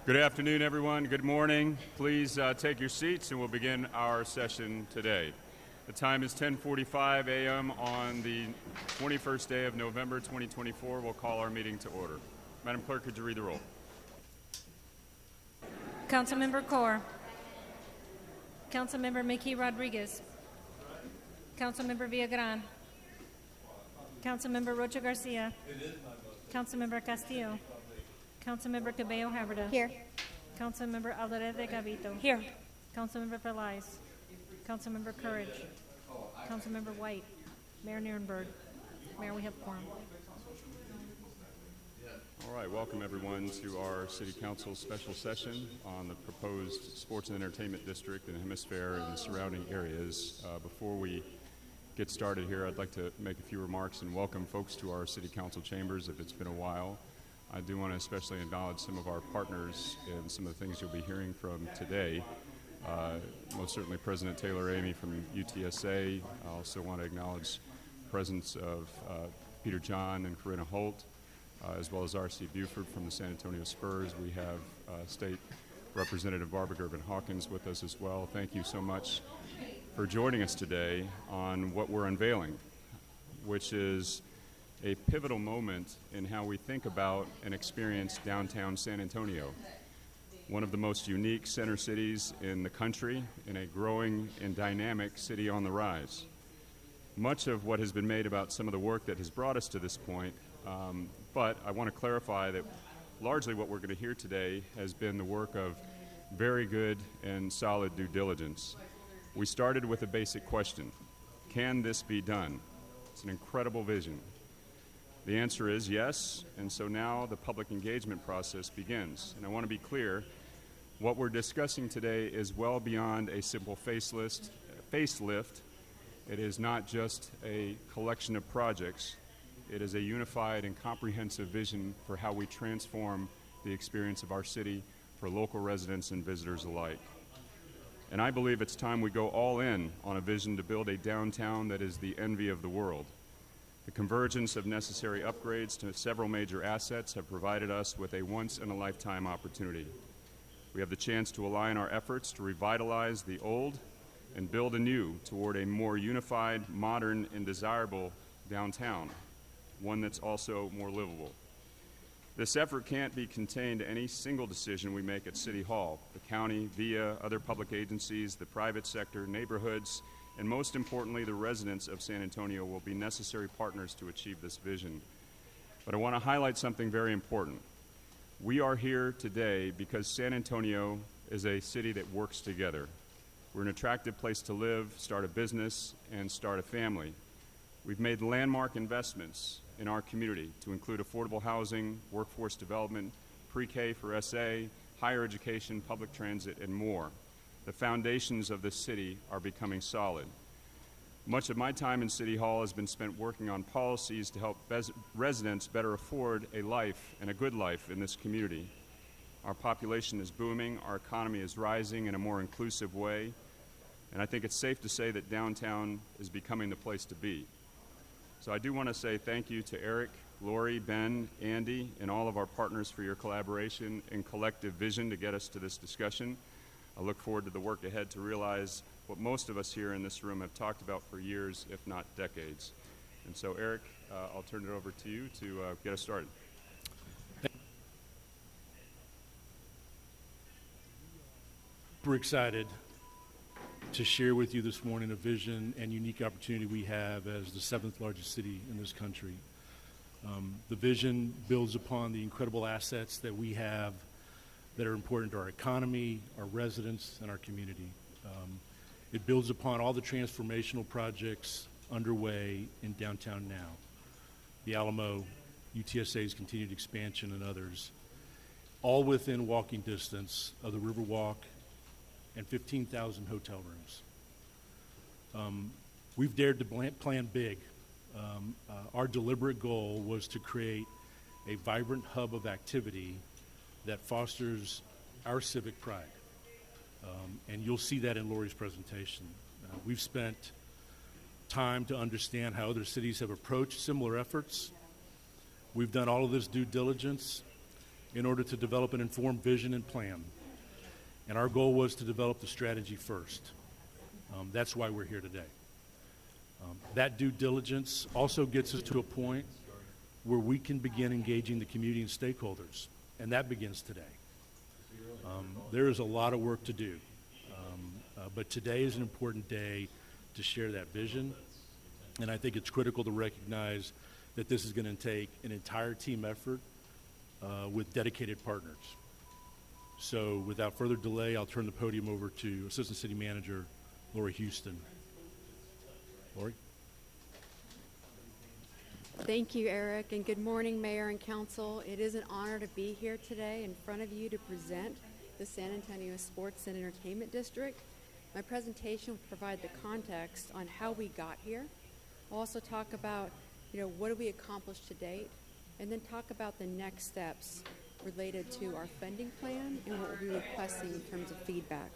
Good afternoon, everyone. Good morning. Please take your seats and we'll begin our session today. The time is 10:45 a.m. on the 21st day of November 2024. We'll call our meeting to order. Madam Clerk, could you read the roll? Councilmember Corr. Councilmember Mickey Rodriguez. Councilmember Villagran. Councilmember Rocha Garcia. Councilmember Castillo. Councilmember Cabello Haverda. Here. Councilmember Alderete Gavito. Here. Councilmember Velez. Councilmember Courage. Councilmember White. Mayor Nierenberg. Mayor, we have quorum. All right, welcome everyone to our City Council special session on the proposed Sports and Entertainment District in Hemisfair and the surrounding areas. Before we get started here, I'd like to make a few remarks and welcome folks to our City Council chambers if it's been a while. I do want to especially acknowledge some of our partners and some of the things you'll be hearing from today. Most certainly President Taylor Amy from UTSA. I also want to acknowledge the presence of Peter John and Corinna Holt, as well as R.C. Buford from the San Antonio Spurs. We have State Representative Barbara Gerben-Hawkins with us as well. Thank you so much for joining us today on what we're unveiling, which is a pivotal moment in how we think about and experience downtown San Antonio, one of the most unique center cities in the country in a growing and dynamic city on the rise. Much of what has been made about some of the work that has brought us to this point, but I want to clarify that largely what we're going to hear today has been the work of very good and solid due diligence. We started with a basic question: can this be done? It's an incredible vision. The answer is yes, and so now the public engagement process begins. And I want to be clear, what we're discussing today is well beyond a simple facelift. It is not just a collection of projects. It is a unified and comprehensive vision for how we transform the experience of our city for local residents and visitors alike. And I believe it's time we go all in on a vision to build a downtown that is the envy of the world. The convergence of necessary upgrades to several major assets have provided us with a once-in-a-lifetime opportunity. We have the chance to align our efforts to revitalize the old and build anew toward a more unified, modern, and desirable downtown, one that's also more livable. This effort can't be contained to any single decision we make at City Hall. The county, via other public agencies, the private sector, neighborhoods, and most importantly, the residents of San Antonio will be necessary partners to achieve this vision. But I want to highlight something very important. We are here today because San Antonio is a city that works together. We're an attractive place to live, start a business, and start a family. We've made landmark investments in our community to include affordable housing, workforce development, pre-K for SA, higher education, public transit, and more. The foundations of this city are becoming solid. Much of my time in City Hall has been spent working on policies to help residents better afford a life and a good life in this community. Our population is booming, our economy is rising in a more inclusive way, and I think it's safe to say that downtown is becoming the place to be. So I do want to say thank you to Eric, Lori, Ben, Andy, and all of our partners for your collaboration and collective vision to get us to this discussion. I look forward to the work ahead to realize what most of us here in this room have talked about for years, if not decades. And so, Eric, I'll turn it over to you to get us started. We're excited to share with you this morning a vision and unique opportunity we have as the 7th largest city in this country. The vision builds upon the incredible assets that we have that are important to our economy, our residents, and our community. It builds upon all the transformational projects underway in downtown now. The Alamo, UTSA's continued expansion, and others, all within walking distance of the Riverwalk and 15,000 hotel rooms. We've dared to plan big. Our deliberate goal was to create a vibrant hub of activity that fosters our civic pride. And you'll see that in Lori's presentation. We've spent time to understand how other cities have approached similar efforts. We've done all of this due diligence, in order to develop an informed vision and plan. And our goal was to develop the strategy first. That's why we're here today. That due diligence also gets us to a point where we can begin engaging the community and stakeholders, and that begins today. There is a lot of work to do, but today is an important day to share that vision, and I think it's critical to recognize that this is going to take an entire team effort with dedicated partners. So without further delay, I'll turn the podium over to Assistant City Manager Lori Houston. Lori? Thank you, Eric, and good morning, Mayor and Council. It is an honor to be here today in front of you to present the San Antonio Sports and Entertainment District. My presentation will provide the context on how we got here. I'll also talk about, what have we accomplished to date, and then talk about the next steps related to our funding plan and what we'll be requesting in terms of feedback.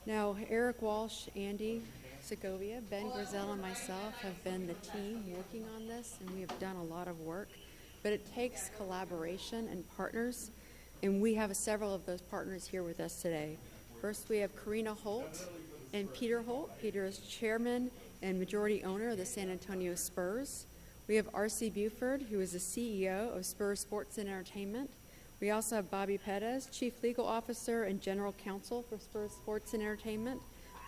Now, Eric Walsh, Andy Segovia, Ben Grizel, and myself have been the team working on this, and we have done a lot of work. But it takes collaboration and partners, and we have several of those partners here with us today. First, we have Karina Holt and Peter Holt. Peter is chairman and majority owner of the San Antonio Spurs. We have R.C. Buford, who is the CEO of Spurs Sports and Entertainment. We also have Bobby Perez, Chief Legal Officer and General Counsel for Spurs Sports and Entertainment.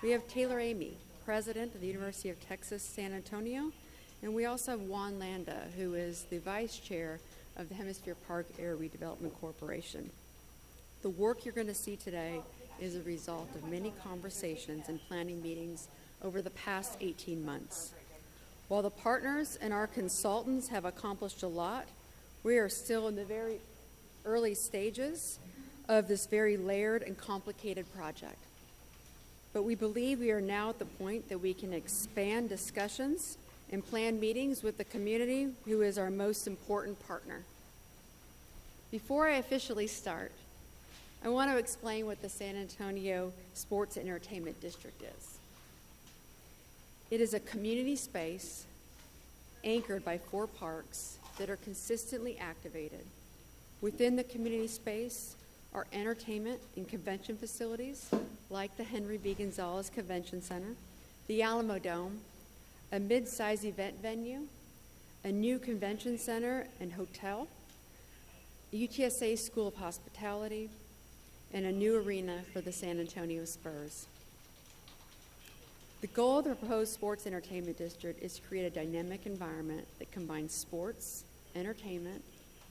We have Taylor Amy, President of the University of Texas, San Antonio. And we also have Juan Landa, who is the Vice Chair of the Hemisfair Park Area Redevelopment Corporation. The work you're going to see today is a result of many conversations and planning meetings over the past 18 months. While the partners and our consultants have accomplished a lot, we are still in the very early stages of this very layered and complicated project. But we believe we are now at the point that we can expand discussions and plan meetings with the community, who is our most important partner. Before I officially start, I want to explain what the San Antonio Sports and Entertainment District is. It is a community space anchored by 4 parks that are consistently activated. Within the community space are entertainment and convention facilities like the Henry B. Gonzalez Convention Center, the Alamo Dome, a mid-size event venue, a new convention center and hotel, UTSA School of Hospitality, and a new arena for the San Antonio Spurs. The goal of the proposed Sports Entertainment District is to create a dynamic environment that combines sports, entertainment,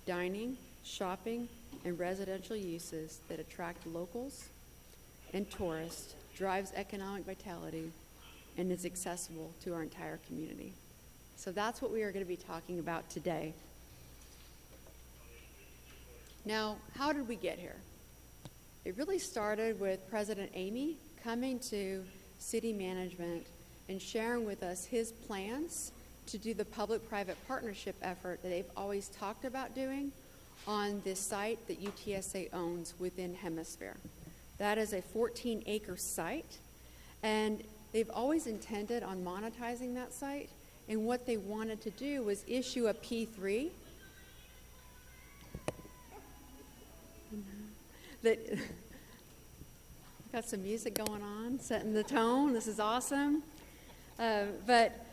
dining, shopping, and residential uses that attract locals and tourists, drives economic vitality, and is accessible to our entire community. So that's what we are going to be talking about today. Now, how did we get here? It really started with President Amy coming to city management and sharing with us his plans to do the public-private partnership effort that they've always talked about doing on this site that UTSA owns within Hemisfair. That is a 14-acre site, and they've always intended on monetizing that site, and what they wanted to do was issue a P3 that got some music going on, setting the tone. This is awesome. But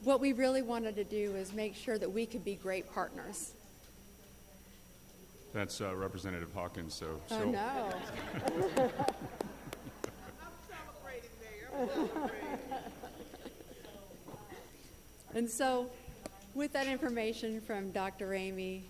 what we really wanted to do is make sure that we could be great partners. That's Representative Hawkins, so Oh, she'll- no. I'm celebrating, Mayor. I'm celebrating. And so with that information from Dr. Amy,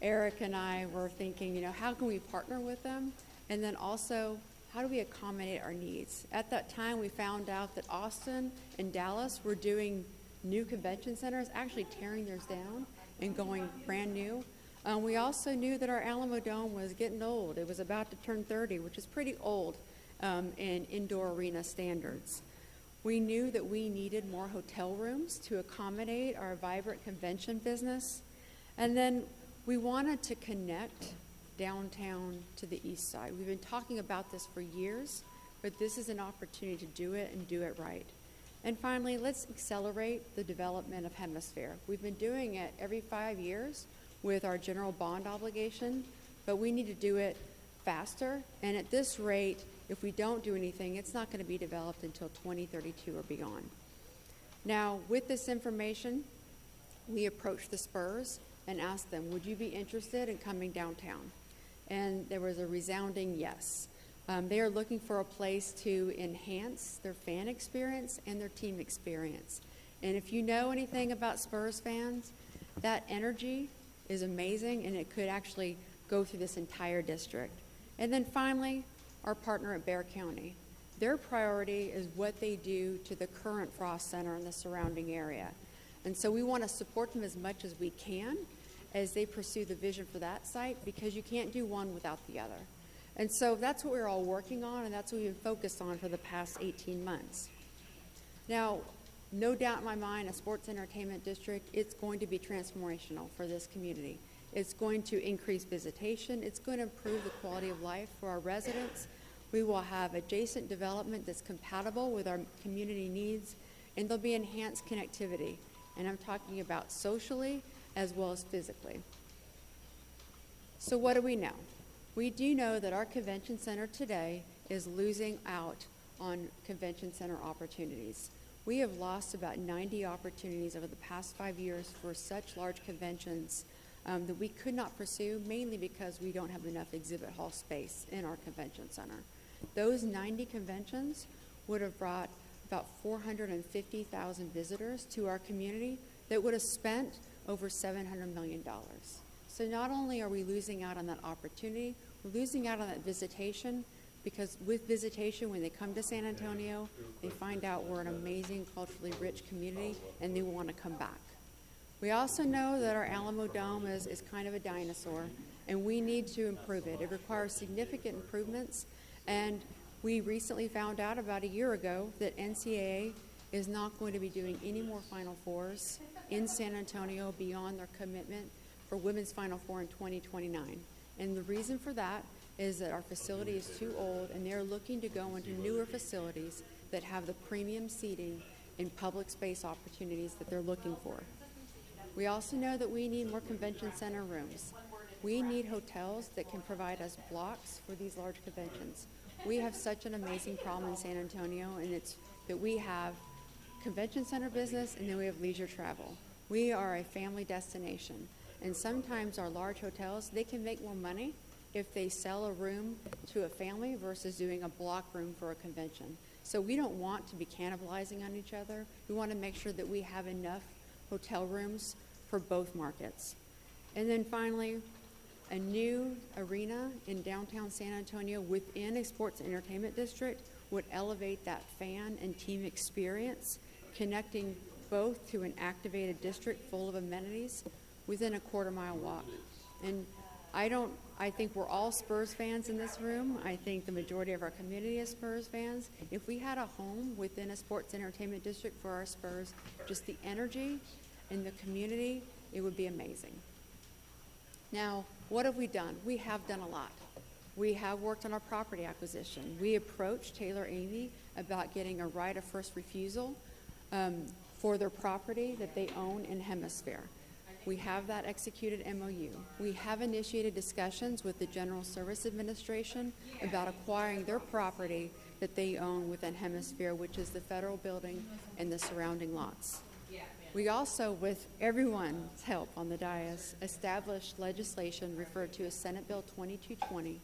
Eric and I were thinking, how can we partner with them? And then also, how do we accommodate our needs? At that time, we found out that Austin and Dallas were doing new convention centers, actually tearing theirs down and going brand new. We also knew that our Alamo Dome was getting old. It was about to turn 30, which is pretty old in indoor arena standards. We knew that we needed more hotel rooms to accommodate our vibrant convention business. And then we wanted to connect downtown to the east side. We've been talking about this for years, but this is an opportunity to do it and do it right. And finally, let's accelerate the development of Hemisfair. We've been doing it every 5 years. with our general bond obligation, but we need to do it faster. And at this rate, if we don't do anything, it's not going to be developed until 2032 or beyond. Now, with this information, we approached the Spurs and asked them, would you be interested in coming downtown? And there was a resounding yes. They are looking for a place to enhance their fan experience and their team experience. And if you know anything about Spurs fans, that energy is amazing, and it could actually go through this entire district. And then finally, our partner at Bear County. Their priority is what they do to the current Frost Center and the surrounding area. And so we want to support them as much as we can as they pursue the vision for that site, because you can't do one without the other. And so that's what we're all working on, and that's what we've been focused on for the past 18 months. Now, no doubt in my mind, a sports entertainment district, it's going to be transformational for this community. It's going to increase visitation. It's going to improve the quality of life for our residents. We will have adjacent development that's compatible with our community needs, and there'll be enhanced connectivity. And I'm talking about socially as well as physically. So what do we know? We do know that our convention center today is losing out on convention center opportunities. We have lost about 90 opportunities over the past 5 years for such large conventions that we could not pursue, mainly because we don't have enough exhibit hall space in our convention center. Those 90 conventions would have brought about 450,000 visitors to our community that would have spent over $700 million. So not only are we losing out on that opportunity, we're losing out on that visitation, because with visitation, when they come to San Antonio, they find out we're an amazing, culturally rich community, and they want to come back. We also know that our Alamo Dome is kind of a dinosaur, and we need to improve it. It requires significant improvements, and we recently found out about a year ago that NCAA is not going to be doing any more Final Fours in San Antonio beyond their commitment for Women's Final Four in 2029. And the reason for that is that our facility is too old, and they're looking to go into newer facilities that have the premium seating and public space opportunities that they're looking for. We also know that we need more convention center rooms. We need hotels that can provide us blocks for these large conventions. We have such an amazing problem in San Antonio, and it's that we have convention center business, and then we have leisure travel. We are a family destination, and sometimes our large hotels, they can make more money if they sell a room to a family versus doing a block room for a convention. So we don't want to be cannibalizing on each other. We want to make sure that we have enough hotel rooms for both markets. And then finally, a new arena in downtown San Antonio within a sports entertainment district would elevate that fan and team experience, connecting both to an activated district full of amenities within a quarter-mile walk. And I think we're all Spurs fans in this room. I think the majority of our community is Spurs fans. If we had a home within a sports entertainment district for our Spurs, just the energy and the community, it would be amazing. Now, what have we done? We have done a lot. We have worked on our property acquisition. We approached Taylor Amy about getting a right of first refusal for their property that they own in Hemisfair. We have that executed MOU. We have initiated discussions with the General Service Administration about acquiring their property that they own within Hemisfair, which is the federal building and the surrounding lots. We also, with everyone's help on the dais, established legislation referred to as Senate Bill 2220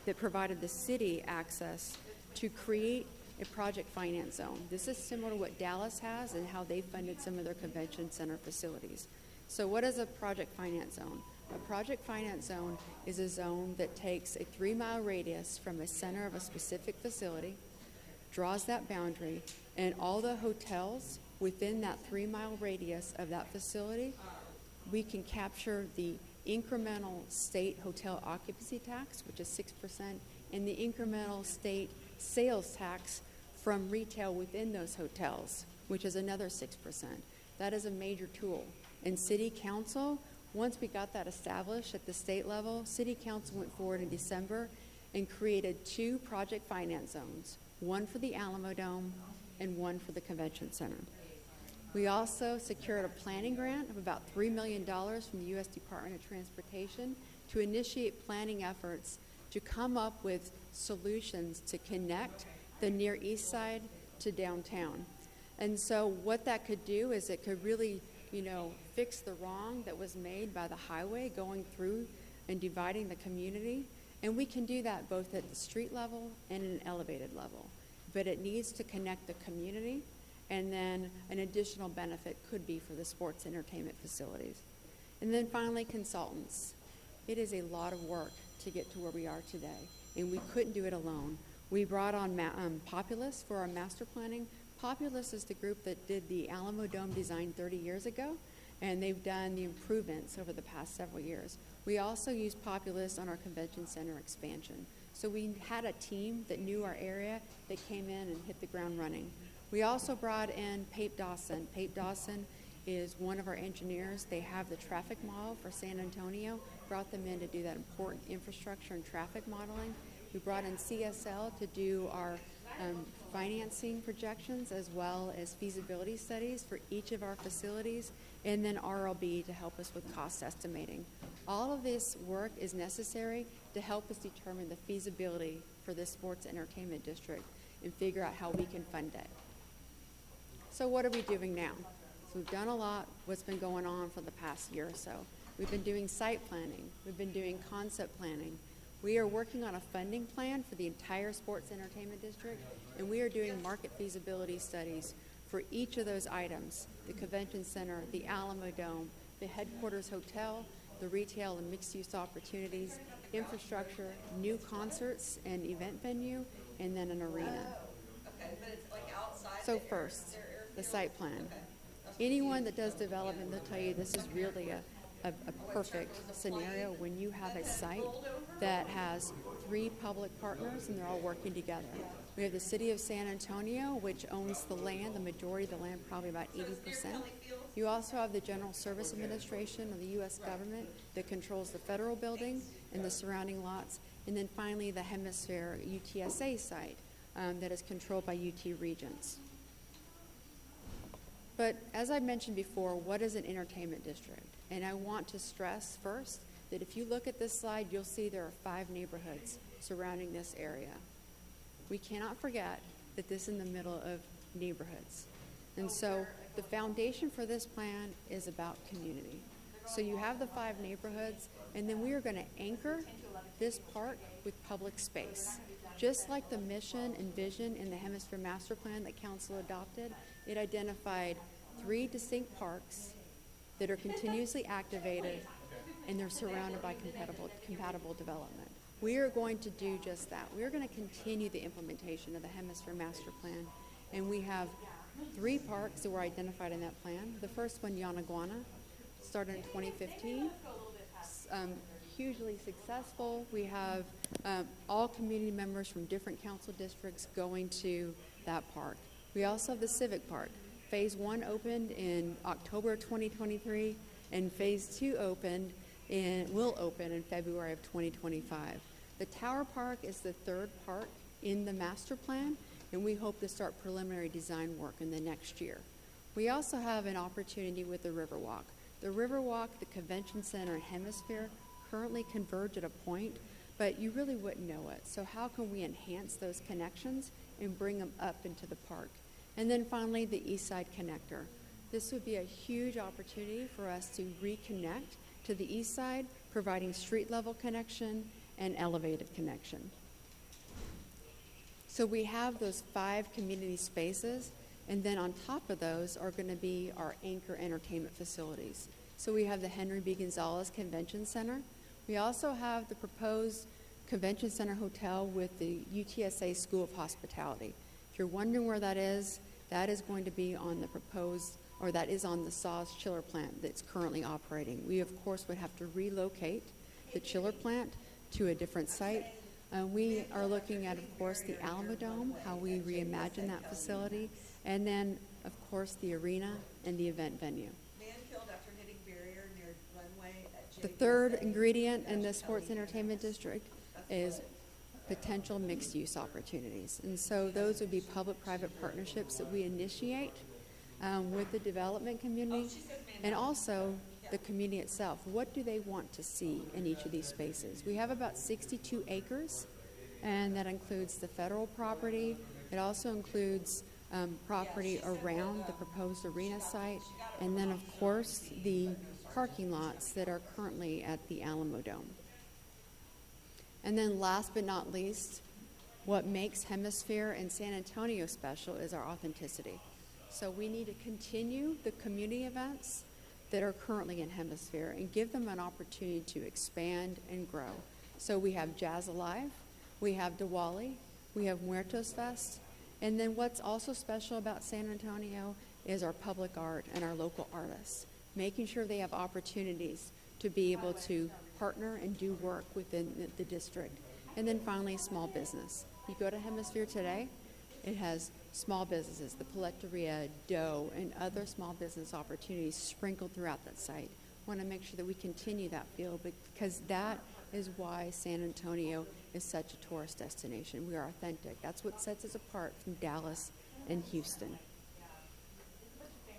that provided the city access to create a project finance zone. This is similar to what Dallas has and how they funded some of their convention center facilities. So what is a project finance zone? A project finance zone is a zone that takes a 3-mile radius from a center of a specific facility, draws that boundary, and all the hotels within that 3-mile radius of that facility, we can capture the incremental state hotel occupancy tax, which is 6%, and the incremental state sales tax from retail within those hotels, which is another 6%. That is a major tool. And City Council, once we got that established at the state level, City Council went forward in December and created 2 project finance zones, one for the Alamo Dome and one for the Convention Center. We also secured a planning grant of about $3 million from the U.S. Department of Transportation to initiate planning efforts to come up with solutions to connect the Near East Side to downtown. And so what that could do is it could really, fix the wrong that was made by the highway going through and dividing the community. And we can do that both at the street level and an elevated level. But it needs to connect the community, and then an additional benefit could be for the sports entertainment facilities. And then finally, consultants. It is a lot of work to get to where we are today, and we couldn't do it alone. We brought on Populous for our master planning. Populous is the group that did the Alamo Dome design 30 years ago, and they've done the improvements over the past several years. We also used Populous on our convention center expansion. So we had a team that knew our area that came in and hit the ground running. We also brought in Pape Dawson. Pape Dawson is one of our engineers. They have the traffic model for San Antonio, brought them in to do that important infrastructure and traffic modeling. We brought in CSL to do our financing projections as well as feasibility studies for each of our facilities, and then RLB to help us with cost estimating. All of this work is necessary to help us determine the feasibility for this sports entertainment district and figure out how we can fund it. So what are we doing now? So we've done a lot. What's been going on for the past year or so? We've been doing site planning. We've been doing concept planning. We are working on a funding plan for the entire sports entertainment district, and we are doing market feasibility studies for each of those items: the convention center, the Alamo Dome, the headquarters hotel, the retail and mixed-use opportunities, infrastructure, new concerts and event venue, and then an arena. Okay, but it's like outside. So first, the site plan. Anyone that does development, they'll tell you this is really a perfect scenario when you have a site that has 3 public partners and they're all working together. We have the city of San Antonio, which owns the land, the majority of the land, probably about 80%. You also have the General Service Administration of the U.S. government that controls the federal building and the surrounding lots. And then finally, the Hemisfair UTSA site that is controlled by UT Regents. But as I mentioned before, what is an entertainment district? And I want to stress first that if you look at this slide, you'll see there are 5 neighborhoods surrounding this area. We cannot forget that this is in the middle of neighborhoods. And so the foundation for this plan is about community. So you have the 5 neighborhoods, and then we are going to anchor this park with public space. Just like the mission and vision in the Hemisphere Master Plan that Council adopted, it identified 3 distinct parks that are continuously activated, and they're surrounded by compatible development. We are going to do just that. We are going to continue the implementation of the Hemisphere Master Plan, and we have 3 parks that were identified in that plan. The first one, Yanaguana, started in 2015. Hugely successful. We have all community members from different council districts going to that park. We also have the Civic Park. Phase 1 opened in October 2023, and Phase 2 will open in February of 2025. The Tower Park is the 3rd park in the master plan, and we hope to start preliminary design work in the next year. We also have an opportunity with the Riverwalk. The Riverwalk, the Convention Center, and Hemisphere currently converge at a point, but you really wouldn't know it. So how can we enhance those connections and bring them up into the park? And then finally, the East Side Connector. This would be a huge opportunity for us to reconnect to the East Side, providing street-level connection and elevated connection. So we have those 5 community spaces, and then on top of those are going to be our anchor entertainment facilities. So we have the Henry B. Gonzalez Convention Center. We also have the proposed Convention Center Hotel with the UTSA School of Hospitality. If you're wondering where that is going to be on the proposed, or that is on the SAWS chiller plant that's currently operating. We, of course, would have to relocate the chiller plant to a different site. We are looking at, of course, the Alamo Dome, how we reimagine that facility, and then, of course, the arena and the event venue. Man killed after hitting barrier near runway at The 3rd ingredient in the sports entertainment district is potential mixed-use opportunities. And so those would be public-private partnerships that we initiate with the development community and also the community itself. What do they want to see in each of these spaces? We have about 62 acres, and that includes the federal property. It also includes property around the proposed arena site, and then, of course, the parking lots that are currently at the Alamo Dome. And then last but not least, what makes Hemisfair and San Antonio special is our authenticity. So we need to continue the community events that are currently in Hemisfair and give them an opportunity to expand and grow. So we have Jazz Alive, we have Diwali, we have Muertos Fest, and then what's also special about San Antonio is our public art and our local artists, making sure they have opportunities to be able to partner and do work within the district. And then finally, small business. You go to Hemisphere today, it has small businesses, the Paleteria, Dough, and other small business opportunities sprinkled throughout that site. Want to make sure that we continue that field because that is why San Antonio is such a tourist destination. We are authentic. That's what sets us apart from Dallas and Houston.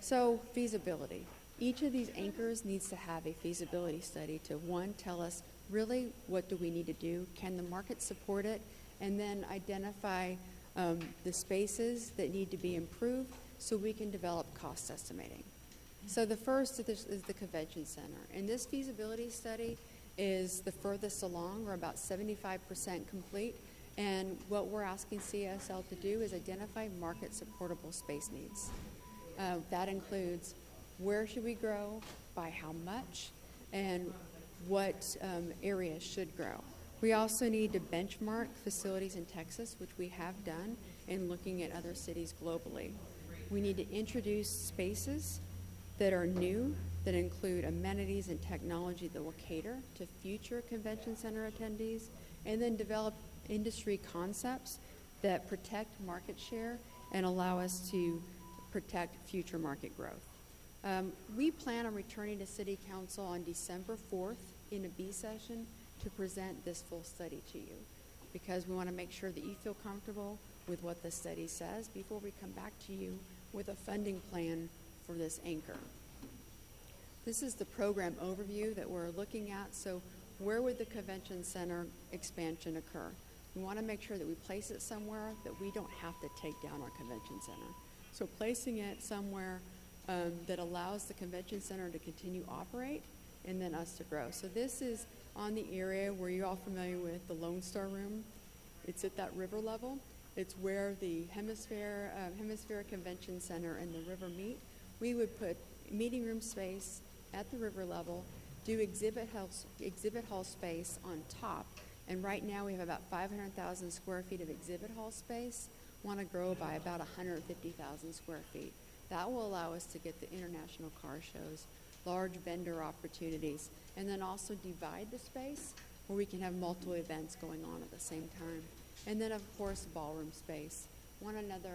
So, feasibility. Each of these anchors needs to have a feasibility study to, one, tell us really what do we need to do, can the market support it, and then identify the spaces that need to be improved so we can develop cost estimating. So the first is the convention center. And this feasibility study is the furthest along. We're about 75% complete. And what we're asking CSL to do is identify market supportable space needs. That includes where should we grow, by how much, and what areas should grow. We also need to benchmark facilities in Texas, which we have done, in looking at other cities globally. We need to introduce spaces that are new, that include amenities and technology that will cater to future convention center attendees, and then develop industry concepts that protect market share and allow us to protect future market growth. We plan on returning to City Council on December 4th in a B session to present this full study to you, because we want to make sure that you feel comfortable with what the study says before we come back to you with a funding plan for this anchor. This is the program overview that we're looking at. So where would the convention center expansion occur? We want to make sure that we place it somewhere that we don't have to take down our convention center. So placing it somewhere that allows the convention center to continue operate and then us to grow. So this is on the area where you're all familiar with the Lone Star Room. It's at that river level. It's where the Hemisfair Convention Center and the river meet. We would put meeting room space at the river level, do exhibit hall space on top, and right now we have about 500,000 square feet of exhibit hall space. Want to grow by about 150,000 square feet. That will allow us to get the international car shows, large vendor opportunities, and then also divide the space where we can have multiple events going on at the same time. And then, of course, ballroom space. Want another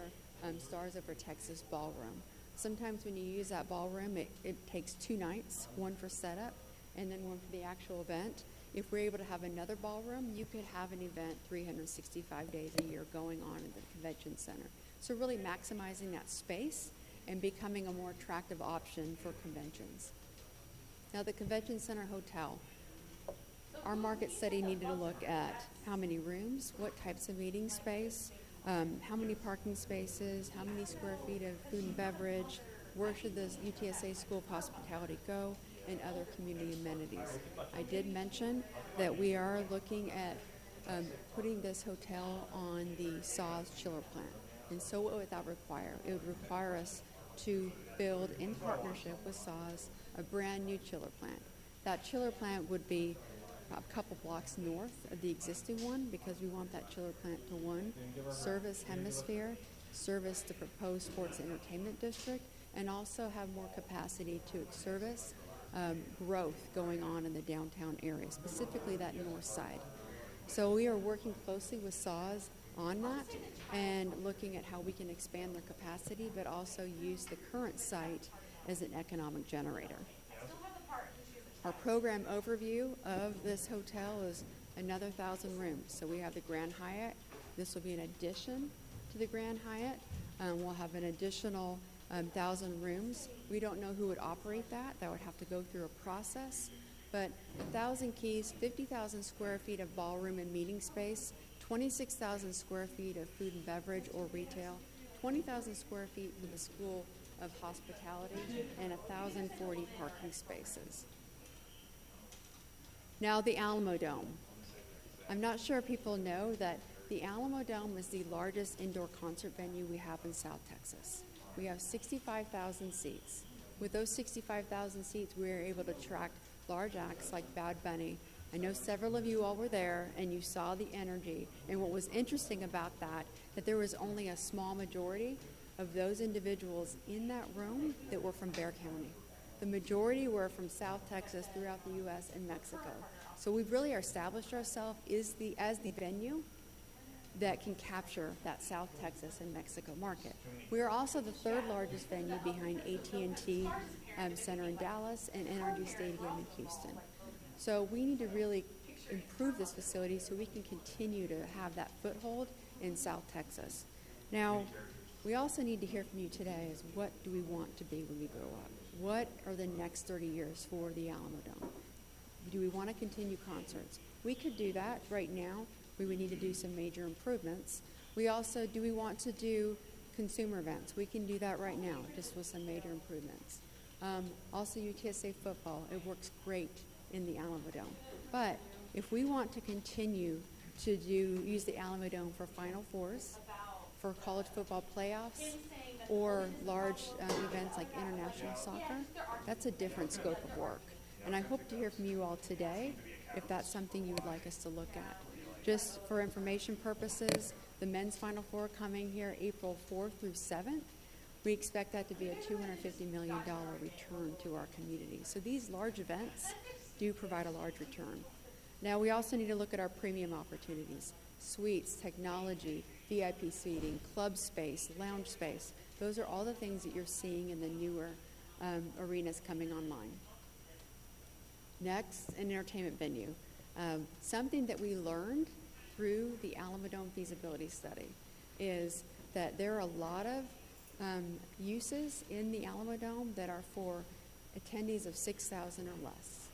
Stars Over Texas ballroom. Sometimes when you use that ballroom, it takes 2 nights, one for setup and then one for the actual event. If we're able to have another ballroom, you could have an event 365 days a year going on in the convention center. So really maximizing that space and becoming a more attractive option for conventions. Now, the convention center hotel. Our market study needed to look at how many rooms, what types of meeting space, how many parking spaces, how many square feet of food and beverage, where should the UTSA School of Hospitality go, and other community amenities. I did mention that we are looking at putting this hotel on the SAWS chiller plant. And so what would that require? It would require us to build, in partnership with SAWS, a brand new chiller plant. That chiller plant would be a couple blocks north of the existing one, because we want that chiller plant to, one, service Hemisphere, service the proposed sports and entertainment district, and also have more capacity to service growth going on in the downtown area, specifically that north side. So we are working closely with SAWS on that and looking at how we can expand their capacity, but also use the current site as an economic generator. Our program overview of this hotel is another 1,000 rooms. So we have the Grand Hyatt. This will be an addition to the Grand Hyatt. We'll have an additional 1,000 rooms. We don't know who would operate that. That would have to go through a process. But 1,000 keys, 50,000 square feet of ballroom and meeting space, 26,000 square feet of food and beverage or retail, 20,000 square feet for the School of Hospitality, and 1,040 parking spaces. Now the Alamo Dome. I'm not sure people know that the Alamo Dome is the largest indoor concert venue we have in South Texas. We have 65,000 seats. With those 65,000 seats, we are able to attract large acts like Bad Bunny. I know several of you all were there and you saw the energy. And what was interesting about that there was only a small majority of those individuals in that room that were from Bexar County. The majority were from South Texas, throughout the U.S. and Mexico. So we've really established ourselves as the venue that can capture that South Texas and Mexico market. We are also the third largest venue behind AT&T Center in Dallas and NRG Stadium in Houston. So we need to really improve this facility so we can continue to have that foothold in South Texas. Now, we also need to hear from you today is what do we want to be when we grow up? What are the next 30 years for the Alamo Dome? Do we want to continue concerts? We could do that right now. We would need to do some major improvements. Do we want to do consumer events? We can do that right now, just with some major improvements. Also, UTSA football, it works great in the Alamo Dome. But if we want to continue to use the Alamo Dome for Final Fours, for college football playoffs, or large events like international soccer, that's a different scope of work. And I hope to hear from you all today if that's something you would like us to look at. Just for information purposes, the men's Final Four coming here April 4th through 7th. We expect that to be a $250 million return to our community. So these large events do provide a large return. Now we also need to look at our premium opportunities. Suites, technology, VIP seating, club space, lounge space. Those are all the things that you're seeing in the newer arenas coming online. Next, an entertainment venue. Something that we learned through the Alamo Dome feasibility study is that there are a lot of uses in the Alamo Dome that are for attendees of 6,000 or less.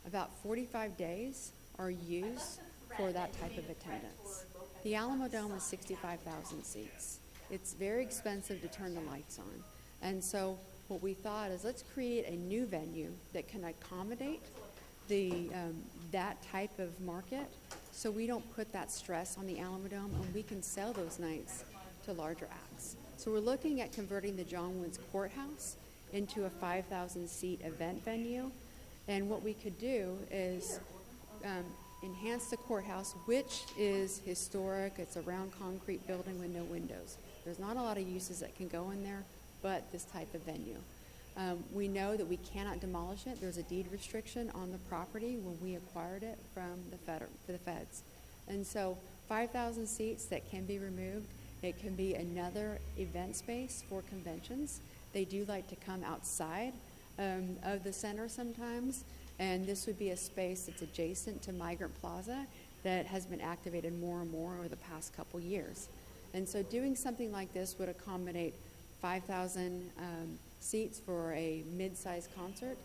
About 45 days are used for that type of attendance. The Alamo Dome is 65,000 seats. It's very expensive to turn the lights on. And so what we thought is let's create a new venue that can accommodate that type of market so we don't put that stress on the Alamo Dome and we can sell those nights to larger acts. So we're looking at converting the John Woods Courthouse into a 5,000 seat event venue. And what we could do is enhance the courthouse, which is historic. It's a round concrete building with no windows. There's not a lot of uses that can go in there, but this type of venue. We know that we cannot demolish it. There's a deed restriction on the property when we acquired it from the feds. And so 5,000 seats that can be removed. It can be another event space for conventions. They do like to come outside of the center sometimes. And this would be a space that's adjacent to Migrant Plaza that has been activated more and more over the past couple years. And so doing something like this would accommodate 5,000 seats for a mid-sized concert.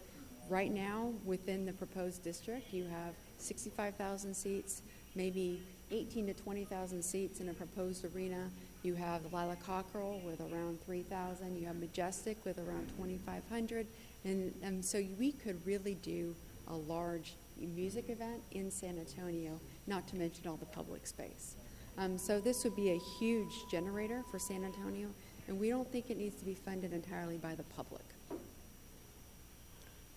Right now, within the proposed district, you have 65,000 seats, maybe 18 to 20,000 seats in a proposed arena. You have Lila Cockerel with around 3,000. You have Majestic with around 2,500. And so we could really do a large music event in San Antonio, not to mention all the public space. So this would be a huge generator for San Antonio, and we don't think it needs to be funded entirely by the public.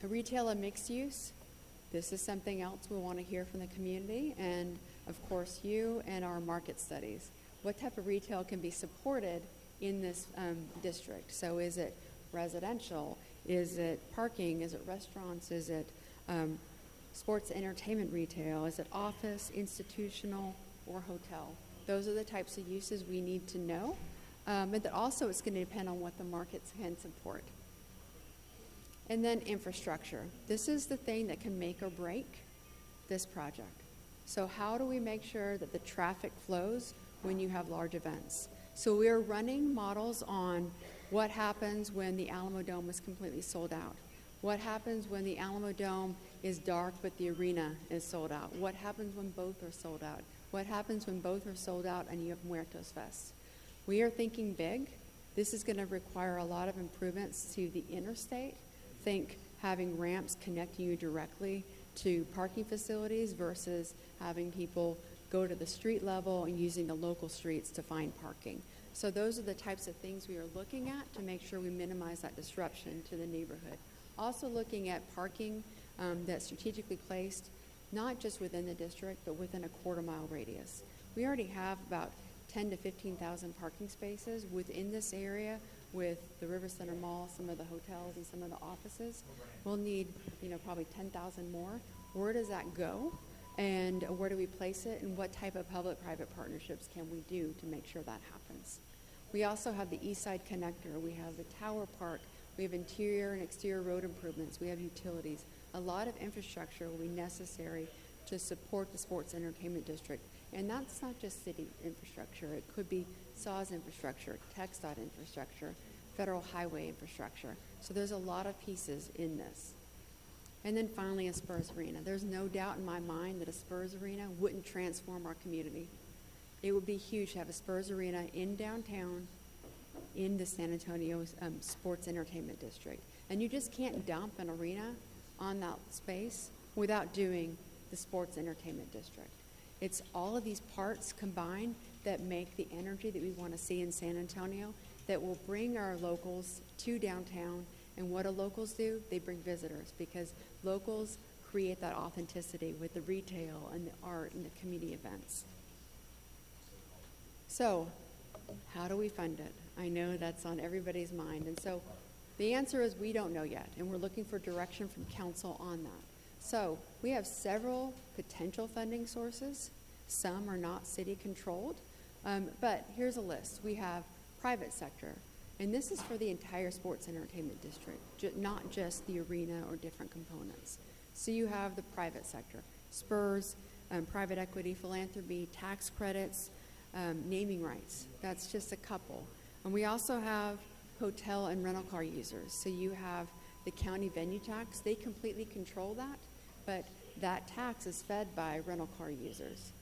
A retail and mixed use, this is something else we want to hear from the community, and of course you and our market studies. What type of retail can be supported in this district? So is it residential? Is it parking? Is it restaurants? Is it sports entertainment retail? Is it office, institutional, or hotel? Those are the types of uses we need to know. But that also it's going to depend on what the markets can support. And then infrastructure. This is the thing that can make or break this project. So how do we make sure that the traffic flows when you have large events? So we're running models on What happens when the Alamo Dome is completely sold out? What happens when the Alamo Dome is dark but the arena is sold out? What happens when both are sold out? What happens when both are sold out and you have Muertos Fest? We are thinking big. This is going to require a lot of improvements to the interstate. Think having ramps connecting you directly to parking facilities versus having people go to the street level and using the local streets to find parking. So those are the types of things we are looking at to make sure we minimize that disruption to the neighborhood. Also looking at parking that's strategically placed, not just within the district, but within a quarter-mile radius. We already have about 10 to 15,000 parking spaces within this area with the River Center Mall, some of the hotels, and some of the offices. We'll need, probably 10,000 more. Where does that go? And where do we place it? And what type of public-private partnerships can we do to make sure that happens? We also have the East Side Connector. We have the Tower Park. We have interior and exterior road improvements. We have utilities. A lot of infrastructure will be necessary to support the sports entertainment district. And that's not just city infrastructure. It could be SAWS infrastructure, TxDOT infrastructure, federal highway infrastructure. So there's a lot of pieces in this. And then finally, a Spurs arena. There's no doubt in my mind that a Spurs arena wouldn't transform our community. It would be huge to have a Spurs arena in downtown in the San Antonio sports entertainment district. And you just can't dump an arena on that space without doing the sports entertainment district. It's all of these parts combined that make the energy that we want to see in San Antonio that will bring our locals to downtown. And what do locals do? They bring visitors because locals create that authenticity with the retail and the art and the community events. So, how do we fund it? I know that's on everybody's mind. And so the answer is we don't know yet, and we're looking for direction from council on that. So we have several potential funding sources. Some are not city controlled, but here's a list. We have private sector, and this is for the entire sports entertainment district, not just the arena or different components. So you have the private sector, Spurs, private equity, philanthropy, tax credits, naming rights. That's just a couple. And we also have hotel and rental car users. So you have the county venue tax. They completely control that, but that tax is fed by rental car users.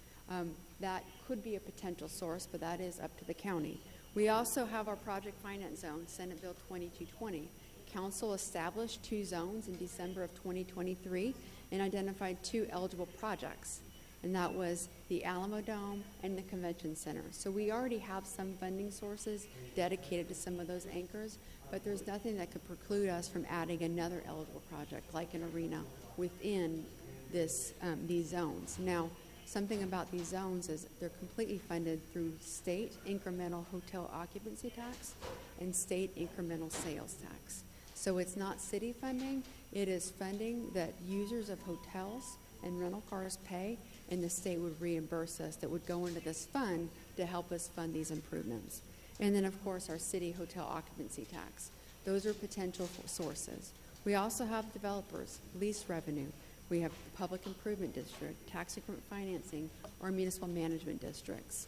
That could be a potential source, but that is up to the county. We also have our project finance zone, Senate Bill 2220. Council established 2 zones in December of 2023 and identified 2 eligible projects. And that was the Alamo Dome and the Convention Center. So we already have some funding sources dedicated to some of those anchors, but there's nothing that could preclude us from adding another eligible project like an arena within these zones. Now, something about these zones is they're completely funded through state incremental hotel occupancy tax and state incremental sales tax. So it's not city funding, it is funding that users of hotels and rental cars pay, and the state would reimburse us that would go into this fund to help us fund these improvements. And then, of course, our city hotel occupancy tax. Those are potential sources. We also have developers, lease revenue. We have public improvement district, tax increment financing, or municipal management districts.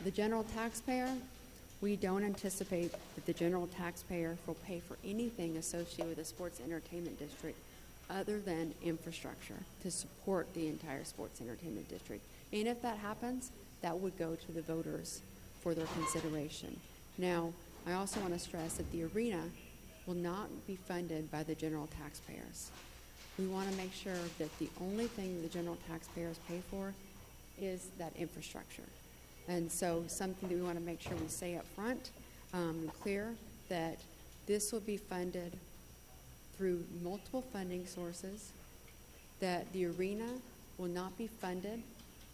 The general taxpayer, we don't anticipate that the general taxpayer will pay for anything associated with the sports entertainment district other than infrastructure to support the entire sports entertainment district. And if that happens, that would go to the voters for their consideration. Now, I also want to stress that the arena will not be funded by the general taxpayers. We want to make sure that the only thing the general taxpayers pay for is that infrastructure. And so something that we want to make sure we say up front, clear, that this will be funded through multiple funding sources, that the arena will not be funded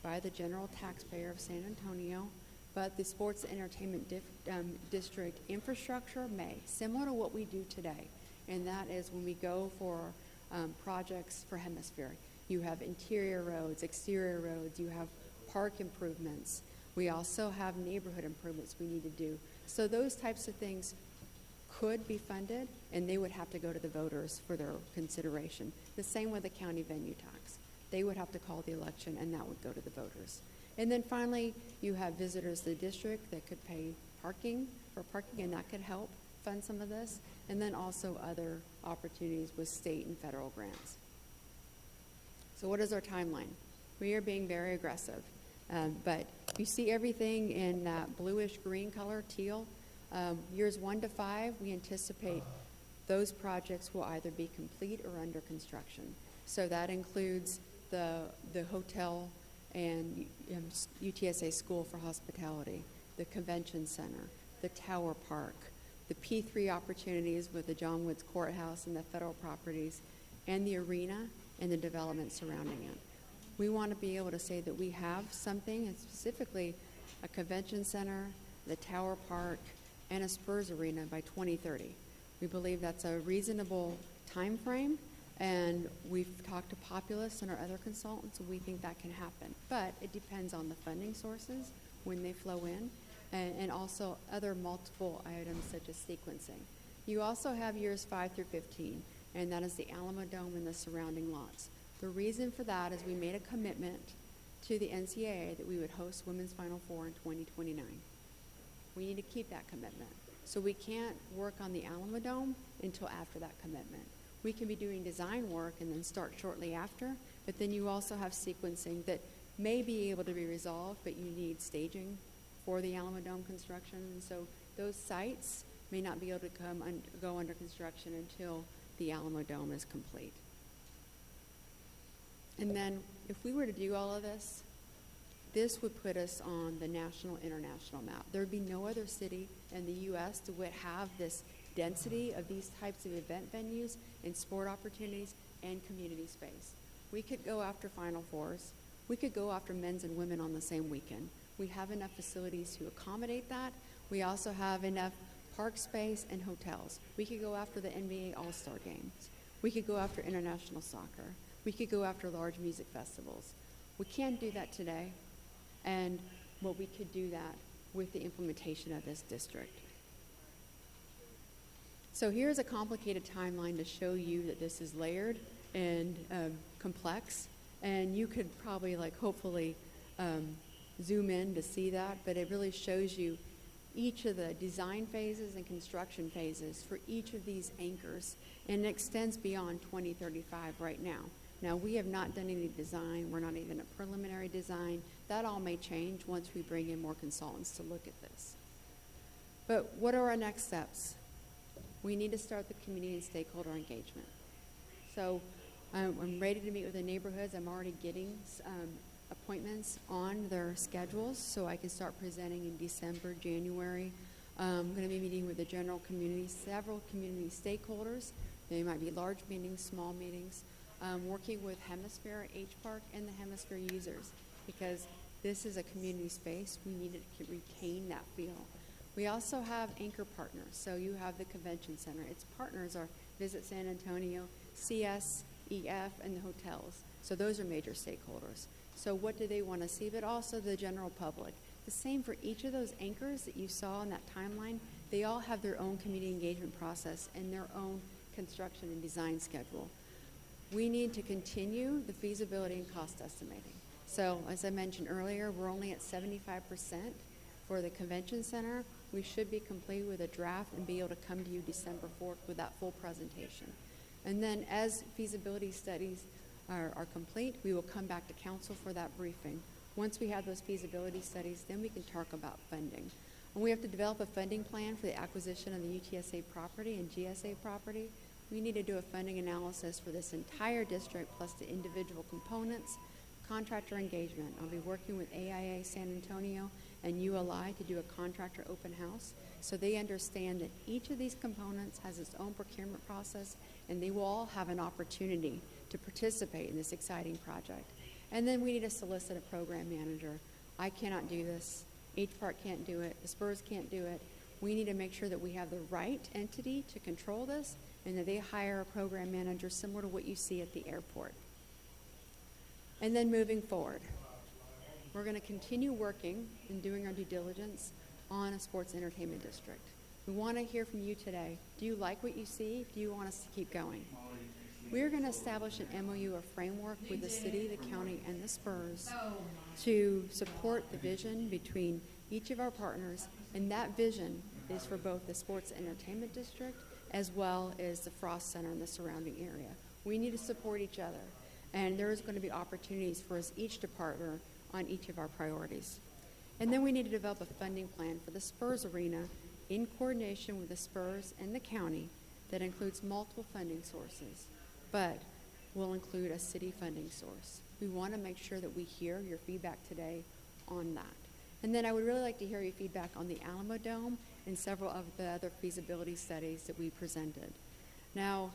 by the general taxpayer of San Antonio, but the sports entertainment district infrastructure may, similar to what we do today. And that is when we go for projects for Hemisfair. You have interior roads, exterior roads, you have park improvements. We also have neighborhood improvements we need to do. So those types of things could be funded, and they would have to go to the voters for their consideration. The same with the county venue tax. They would have to call the election, and that would go to the voters. And then finally, you have visitors to the district that could pay for parking, and that could help. fund some of this, and then also other opportunities with state and federal grants. So what is our timeline? We are being very aggressive, but you see everything in that bluish green color, teal. Years 1 to 5, we anticipate those projects will either be complete or under construction. So that includes the hotel and UTSA School for Hospitality, the convention center, the Tower Park, the P3 opportunities with the John Woods Courthouse and the federal properties, and the arena and the development surrounding it. We want to be able to say that we have something, and specifically a convention center, the Tower Park, and a Spurs arena by 2030. We believe that's a reasonable time frame, and we've talked to Populous and our other consultants, and we think that can happen. But it depends on the funding sources when they flow in, and also other multiple items such as sequencing. You also have years 5 through 15, and that is the Alamo Dome and the surrounding lots. The reason for that is we made a commitment to the NCAA that we would host Women's Final Four in 2029. We need to keep that commitment. So we can't work on the Alamo Dome until after that commitment. We can be doing design work and then start shortly after, but then you also have sequencing that may be able to be resolved, but you need staging for the Alamo Dome construction. And so those sites may not be able to go under construction until the Alamo Dome is complete. And then if we were to do all of this, this would put us on the national, international map. There would be no other city in the U.S. that would have this density of these types of event venues and sport opportunities and community space. We could go after Final Fours. We could go after men's and women on the same weekend. We have enough facilities to accommodate that. We also have enough park space and hotels. We could go after the NBA All-Star Games. We could go after international soccer. We could go after large music festivals. We can't do that today, and we could do that with the implementation of this district. So here's a complicated timeline to show you that this is layered and complex, and you could probably hopefully zoom in to see that, but it really shows you each of the design phases and construction phases for each of these anchors, and it extends beyond 2035 right now. Now, we have not done any design. We're not even at preliminary design. That all may change once we bring in more consultants to look at this. But what are our next steps? We need to start the community and stakeholder engagement. So I'm ready to meet with the neighborhoods. I'm already getting appointments on their schedules so I can start presenting in December, January. I'm going to be meeting with the general community, several community stakeholders. They might be large meetings, small meetings. Working with Hemisfair, H-Park, and the Hemisfair users, because this is a community space. We need to retain that feel. We also have anchor partners. So you have the convention center. Its partners are Visit San Antonio, CSEF, and the hotels. So those are major stakeholders. So what do they want to see? But also the general public. The same for each of those anchors that you saw in that timeline. They all have their own community engagement process and their own construction and design schedule. We need to continue the feasibility and cost estimating. So as I mentioned earlier, we're only at 75% for the convention center. We should be complete with a draft and be able to come to you December 4th with that full presentation. And then as feasibility studies are complete, we will come back to council for that briefing. Once we have those feasibility studies, then we can talk about funding. And we have to develop a funding plan for the acquisition of the UTSA property and GSA property. We need to do a funding analysis for this entire district plus the individual components, contractor engagement. I'll be working with AIA San Antonio and ULI to do a contractor open house so they understand that each of these components has its own procurement process and they will all have an opportunity to participate in this exciting project. And then we need to solicit a program manager. I cannot do this. H-Park can't do it. The Spurs can't do it. We need to make sure that we have the right entity to control this and that they hire a program manager similar to what you see at the airport. And then moving forward, we're going to continue working and doing our due diligence on a sports entertainment district. We want to hear from you today. Do you like what you see? Do you want us to keep going? We're going to establish an MOU or framework with the city, the county, and the Spurs to support the vision between each of our partners, and that vision is for both the Sports and Entertainment District as well as the Frost Center and the surrounding area. We need to support each other, and there is going to be opportunities for us each to partner on each of our priorities. And then we need to develop a funding plan for the Spurs Arena in coordination with the Spurs and the county that includes multiple funding sources, but will include a city funding source. We want to make sure that we hear your feedback today on that. And then I would really like to hear your feedback on the Alamo Dome and several of the other feasibility studies that we presented. Now,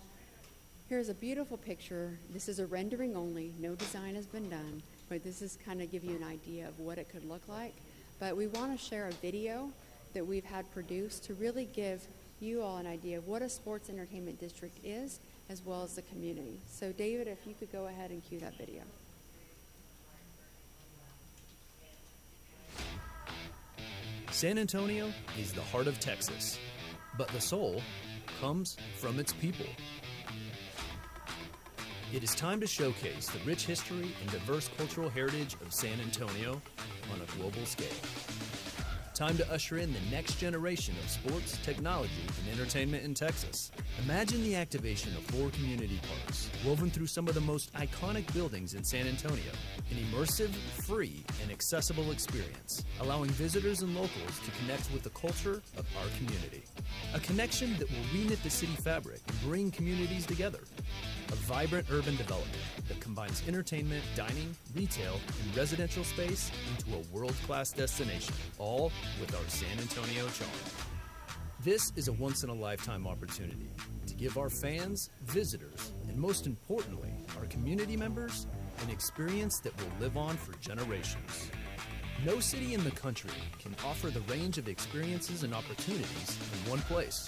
here's a beautiful picture. This is a rendering only. No design has been done, but this is kind of give you an idea of what it could look like. But we want to share a video that we've had produced to really give you all an idea of what a sports entertainment district is, as well as the community. So David, if you could go ahead and cue that video. San Antonio is the heart of Texas, but the soul comes from its people. It is time to showcase the rich history and diverse cultural heritage of San Antonio on a global scale. Time to usher in the next generation of sports, technology, and entertainment in Texas. Imagine the activation of 4 community parks, woven through some of the most iconic buildings in San Antonio. An immersive, free, and accessible experience, allowing visitors and locals to connect with the culture of our community. A connection that will reknit the city fabric and bring communities together. A vibrant urban development that combines entertainment, dining, retail, and residential space into a world-class destination, all with our San Antonio charm. This is a once-in-a-lifetime opportunity to give our fans, visitors, and most importantly, our community members, an experience that will live on for generations. No city in the country can offer the range of experiences and opportunities in one place.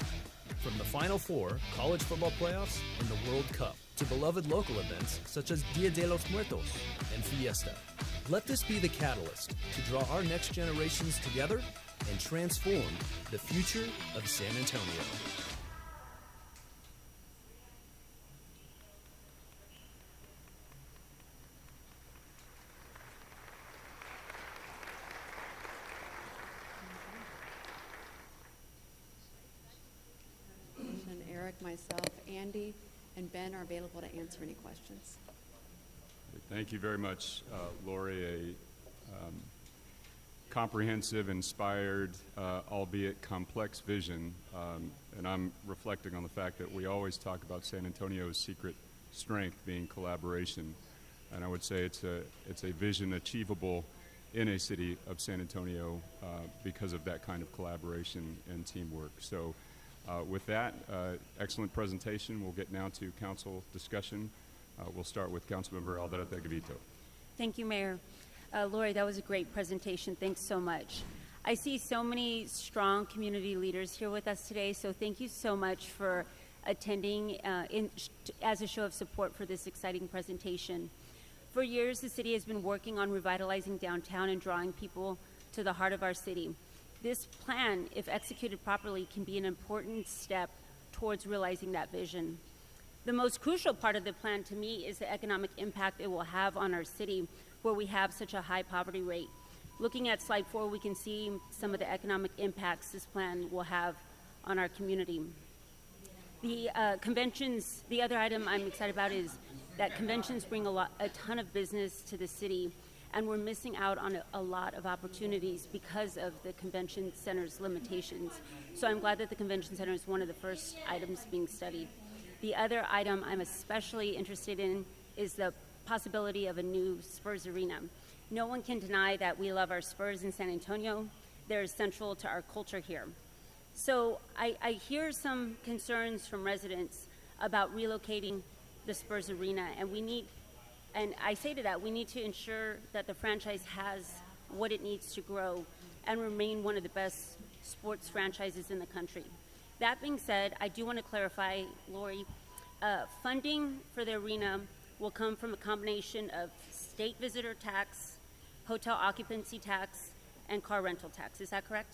From the Final Four, college football playoffs, and the World Cup, to beloved local events such as Dia de los Muertos and Fiesta. Let this be the catalyst to draw our next generations together and transform the future of San Antonio. And Eric, myself, Andy, and Ben are available to answer any questions. Thank you very much, Lori. A comprehensive, inspired, albeit complex vision. And I'm reflecting on the fact that we always talk about San Antonio's secret strength being collaboration. And I would say it's a vision achievable in a city of San Antonio because of that kind of collaboration and teamwork. So with that, excellent presentation. We'll get now to council discussion. We'll start with Councilmember Alderete Gavito. Thank you, Mayor. Lori, that was a great presentation. Thanks so much. I see so many strong community leaders here with us today, so thank you so much for attending as a show of support for this exciting presentation. For years, the city has been working on revitalizing downtown and drawing people to the heart of our city. This plan, if executed properly, can be an important step towards realizing that vision. The most crucial part of the plan to me is the economic impact it will have on our city, where we have such a high poverty rate. Looking at slide 4, we can see some of the economic impacts this plan will have on our community. The conventions, the other item I'm excited about is that conventions bring a ton of business to the city, and we're missing out on a lot of opportunities because of the convention center's limitations. So I'm glad that the convention center is one of the first items being studied. The other item I'm especially interested in is the possibility of a new Spurs arena. No one can deny that we love our Spurs in San Antonio. They're central to our culture here. So I hear some concerns from residents about relocating the Spurs arena, and I say to that, we need to ensure that the franchise has what it needs to grow and remain one of the best sports franchises in the country. That being said, I do want to clarify, Lori, funding for the arena will come from a combination of state visitor tax, hotel occupancy tax, and car rental tax. Is that correct?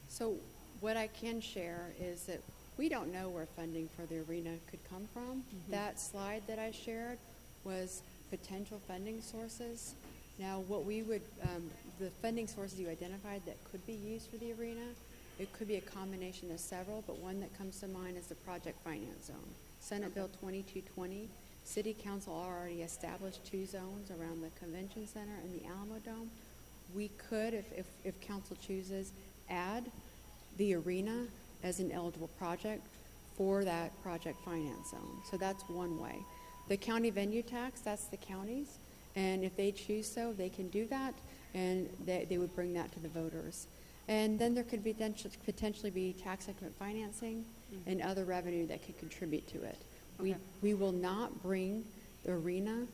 So what I can share is that we don't know where funding for the arena could come from. Mm-hmm. That slide that I shared was potential funding sources. Now, what we would, the funding sources you identified that could be used for the arena It could be a combination of several, but one that comes to mind is the project finance zone. Senate Bill 2220, City Council already established 2 zones around the Convention Center and the Alamo Dome. We could, if council chooses, add the arena as an eligible project for that project finance zone. So that's one way. The county venue tax, that's the county's, and if they choose so, they can do that, and they would bring that to the voters. And then there could be potentially be tax increment financing and other revenue that could contribute to it. We will not bring the arena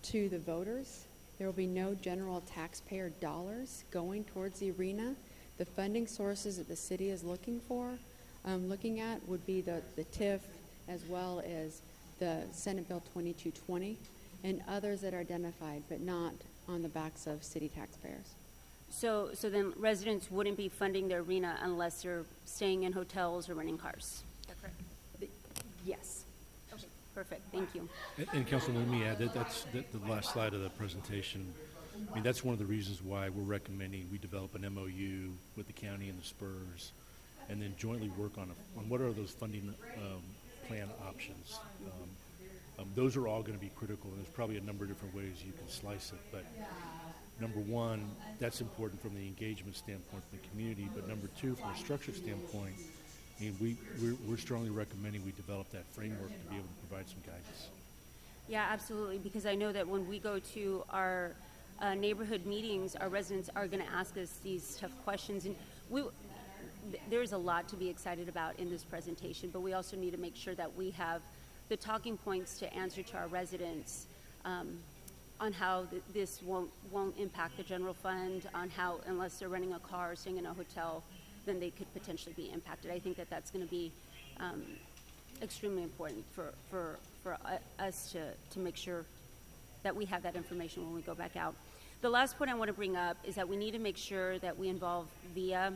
to the voters. There will be no general taxpayer dollars going towards the arena. The funding sources that the city is looking at would be the TIF, as well as the Senate Bill 2220 and others that are identified, but not on the backs of city taxpayers. So then residents wouldn't be funding the arena unless they're staying in hotels or renting cars. Is that correct? Yes. Okay, perfect. Thank you. And Councilman, let me add that's the last slide of the presentation. I mean, that's one of the reasons why we're recommending we develop an MOU with the county and the Spurs, and then jointly work on what are those funding plan options. Those are all going to be critical, and there's probably a number of different ways you can slice it. But number one, that's important from the engagement standpoint from the community. But number two, from a structure standpoint, I mean, we're strongly recommending we develop that framework to be able to provide some guidance. Yeah, absolutely, because I know that when we go to our neighborhood meetings, our residents are going to ask us these tough questions. And there's a lot to be excited about in this presentation, but we also need to make sure that we have the talking points to answer to our residents on how this won't impact the general fund, on how, unless they're renting a car or staying in a hotel, then they could potentially be impacted. I think that that's going to be extremely important for us to make sure that we have that information when we go back out. The last point I want to bring up is that we need to make sure that we involve VIA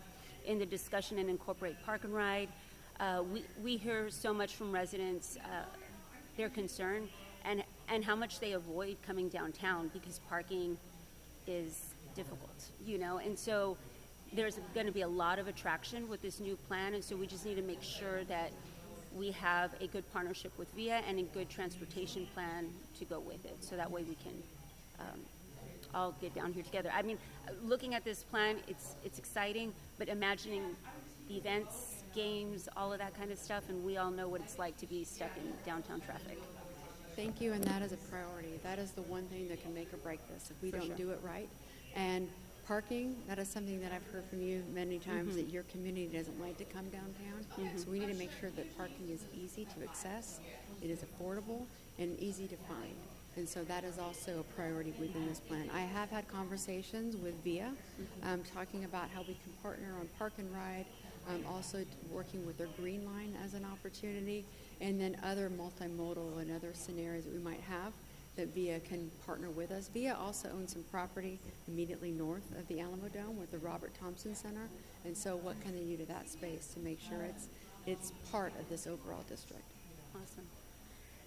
in the discussion and incorporate park and ride. We hear so much from residents, their concern, and how much they avoid coming downtown because parking is difficult, and so there's going to be a lot of attraction with this new plan, and so we just need to make sure that we have a good partnership with VIA and a good transportation plan to go with it, so that way we can all get down here together. I mean, looking at this plan, it's exciting, but imagining events, games, all of that kind of stuff, and we all know what it's like to be stuck in downtown traffic. Thank you, and that is a priority. That is the one thing that can make or break this if we don't do it right. And parking, that is something that I've heard from you many times, that your community doesn't like to come downtown. So we need to make sure that parking is easy to access, it is affordable, and easy to find. And so that is also a priority within this plan. I have had conversations with VIA, talking about how we can partner on park and ride, also working with their green line as an opportunity, and then other multimodal and other scenarios that we might have that VIA can partner with us. VIA also owns some property immediately north of the Alamo Dome with the Robert Thompson Center, and so what can they do to that space to make sure it's part of this overall district? Awesome.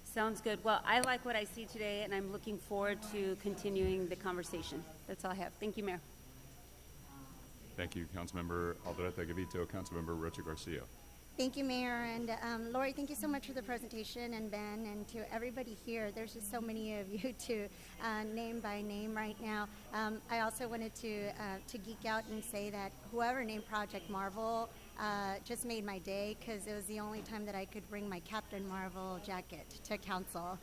Sounds good. Well, I like what I see today, and I'm looking forward to continuing the conversation. That's all I have. Thank you, Mayor. Thank you, Councilmember Alderete Gavito. Councilmember Rocha Garcia. Thank you, Mayor. And Lori, thank you so much for the presentation, and Ben, and to everybody here. There's just so many of you to name by name right now. I also wanted to geek out and say that whoever named Project Marvel just made my day, because it was the only time that I could bring my Captain Marvel jacket to council.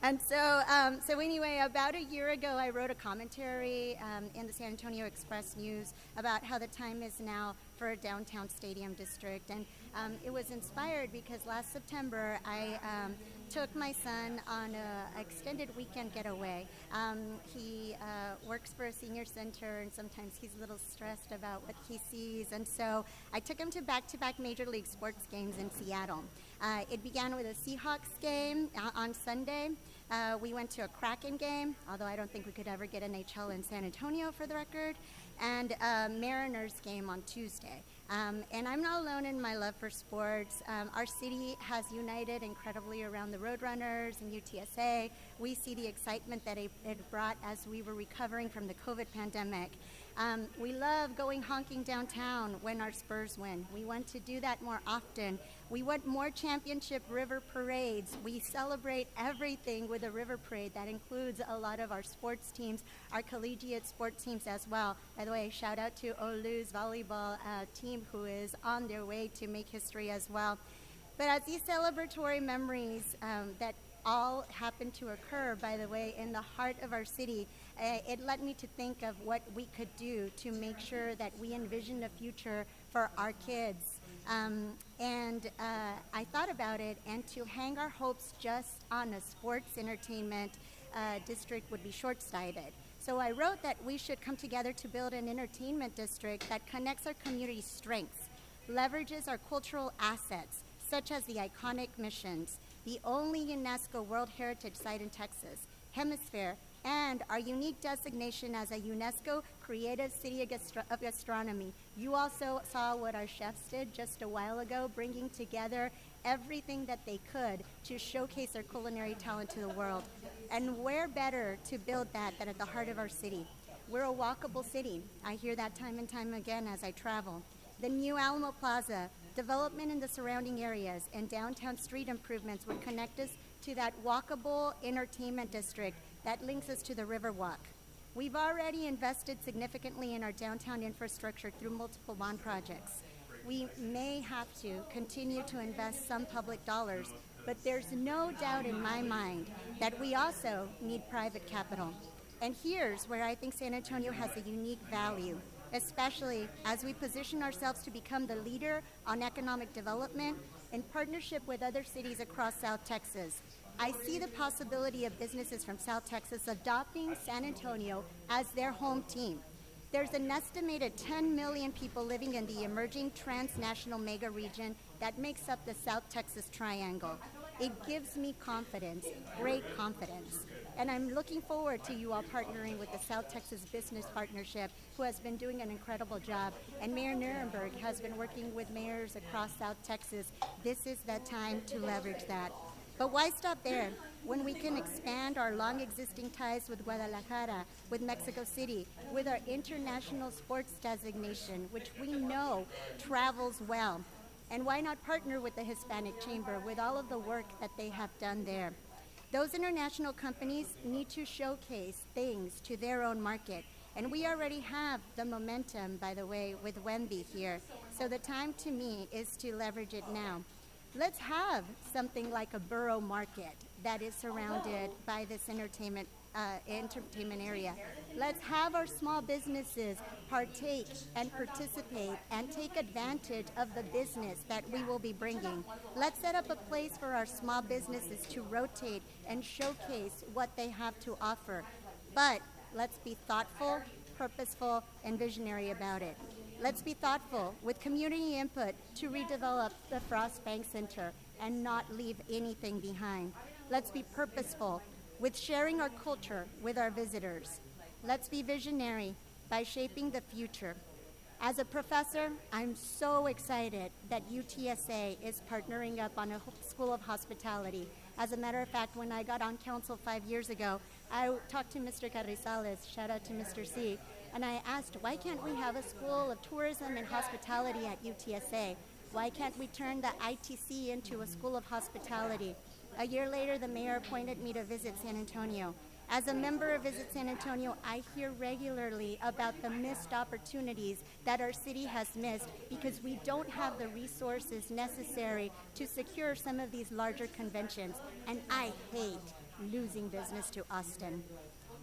And so anyway, about a year ago, I wrote a commentary in the San Antonio Express News about how the time is now for a downtown stadium district. And it was inspired because last September, I took my son on an extended weekend getaway. He works for a senior center, and sometimes he's a little stressed about what he sees. And so I took him to back-to-back Major League sports games in Seattle. It began with a Seahawks game on Sunday. We went to a Kraken game, although I don't think we could ever get NHL in San Antonio for the record, and a Mariners game on Tuesday. And I'm not alone in my love for sports. Our city has united incredibly around the Roadrunners and UTSA. We see the excitement that it brought as we were recovering from the COVID pandemic. We love going honking downtown when our Spurs win. We want to do that more often. We want more championship river parades. We celebrate everything with a river parade. That includes a lot of our sports teams, our collegiate sports teams as well. By the way, shout out to Olu's volleyball team who is on their way to make history as well. But as these celebratory memories that all happen to occur, by the way, in the heart of our city, it led me to think of what we could do to make sure that we envision a future for our kids. I thought about it, and to hang our hopes just on a sports entertainment district would be short-sighted. So I wrote that we should come together to build an entertainment district that connects our community's strengths, leverages our cultural assets, such as the iconic missions, the only UNESCO World Heritage Site in Texas, Hemisfair, and our unique designation as a UNESCO Creative City of Gastronomy. You also saw what our chefs did just a while ago, bringing together everything that they could to showcase their culinary talent to the world. And where better to build that than at the heart of our city? We're a walkable city. I hear that time and time again as I travel. The new Alamo Plaza, development in the surrounding areas, and downtown street improvements would connect us to that walkable entertainment district that links us to the Riverwalk. We've already invested significantly in our downtown infrastructure through multiple bond projects. We may have to continue to invest some public dollars, but there's no doubt in my mind that we also need private capital. And here's where I think San Antonio has a unique value, especially as we position ourselves to become the leader on economic development in partnership with other cities across South Texas. I see the possibility of businesses from South Texas adopting San Antonio as their home team. There's an estimated 10 million people living in the emerging transnational mega region that makes up the South Texas Triangle. It gives me confidence, great confidence. And I'm looking forward to you all partnering with the South Texas Business Partnership, who has been doing an incredible job. And Mayor Nuremberg has been working with mayors across South Texas. This is the time to leverage that. But why stop there when we can expand our long existing ties with Guadalajara, with Mexico City, with our international sports designation, which we know travels well? And why not partner with the Hispanic Chamber with all of the work that they have done there? Those international companies need to showcase things to their own market. And we already have the momentum, by the way, with Wemby here. So the time to me is to leverage it now. Let's have something like a borough market that is surrounded by this entertainment area. Let's have our small businesses partake and participate and take advantage of the business that we will be bringing. Let's set up a place for our small businesses to rotate and showcase what they have to offer. But let's be thoughtful, purposeful, and visionary about it. Let's be thoughtful with community input to redevelop the Frost Bank Center and not leave anything behind. Let's be purposeful with sharing our culture with our visitors. Let's be visionary by shaping the future. As a professor, I'm so excited that UTSA is partnering up on a School of Hospitality. As a matter of fact, when I got on council 5 years ago, I talked to Mr. Carrizales, shout out to Mr. C, and I asked, why can't we have a School of Tourism and Hospitality at UTSA? Why can't we turn the ITC into a School of Hospitality? A year later, the mayor appointed me to visit San Antonio. As a member of Visit San Antonio, I hear regularly about the missed opportunities that our city has missed because we don't have the resources necessary to secure some of these larger conventions. And I hate losing business to Austin.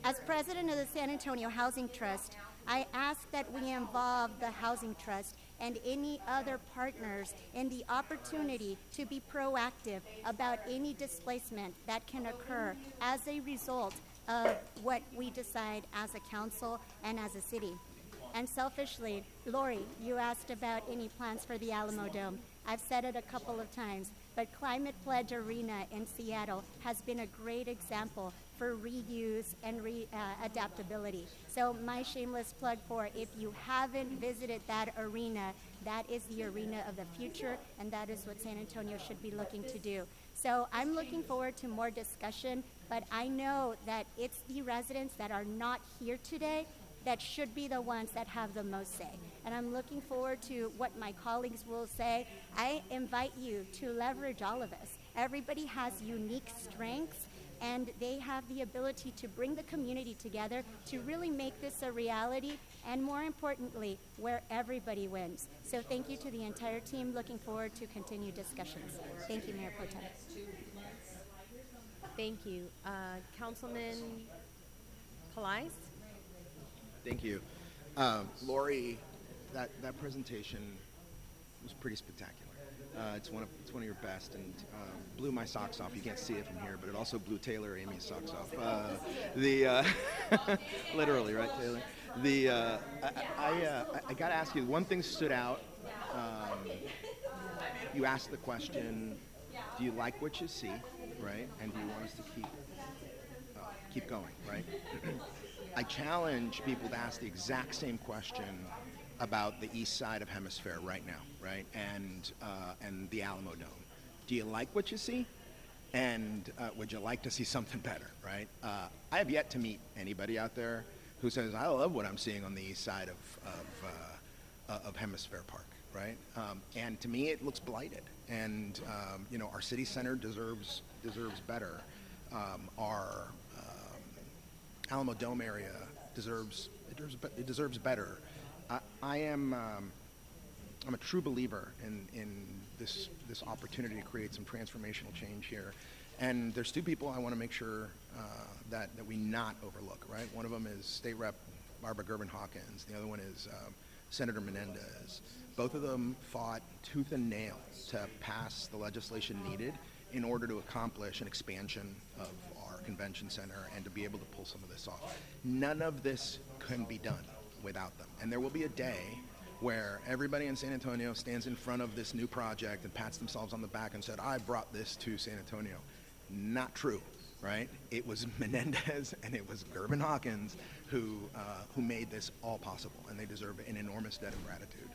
As president of the San Antonio Housing Trust, I ask that we involve the Housing Trust and any other partners in the opportunity to be proactive about any displacement that can occur as a result of what we decide as a council and as a city. And selfishly, Lori, you asked about any plans for the Alamo Dome. I've said it a couple of times, but Climate Pledge Arena in Seattle has been a great example for reuse and adaptability. So my shameless plug for if you haven't visited that arena, that is the arena of the future, and that is what San Antonio should be looking to do. So I'm looking forward to more discussion, but I know that it's the residents that are not here today that should be the ones that have the most say. And I'm looking forward to what my colleagues will say. I invite you to leverage all of us. Everybody has unique strengths, and they have the ability to bring the community together to really make this a reality, and more importantly, where everybody wins. So thank you to the entire team. Looking forward to continued discussions. Thank you, Mayor Pro Tem. Thank you. Councilman Calais? Thank you. Lori, that presentation was pretty spectacular. It's one of your best, and blew my socks off. You can't see it from here, but it also blew Taylor Amy's socks off. Literally, right, Taylor? I got to ask you, one thing stood out. You asked the question, do you like what you see, right? And do you want us to keep going, right? I challenge people to ask the exact same question about the east side of Hemisfair right now, right? And the Alamo Dome. Do you like what you see? And would you like to see something better, right? I have yet to meet anybody out there who says, I love what I'm seeing on the east side of Hemisfair Park, right? And to me, it looks blighted. And our city center deserves better. Our Alamo Dome area deserves better. I'm a true believer in this opportunity to create some transformational change here. And there's two people I want to make sure that we not overlook, right? One of them is State Rep Barbara Gerben-Hawkins. The other one is Senator Menendez. Both of them fought tooth and nail to pass the legislation needed in order to accomplish an expansion of our convention center and to be able to pull some of this off. None of this can be done without them. And there will be a day where everybody in San Antonio stands in front of this new project and pats themselves on the back and said, I brought this to San Antonio. Not true, right? It was Menendez and it was Gerben-Hawkins who made this all possible, and they deserve an enormous debt of gratitude.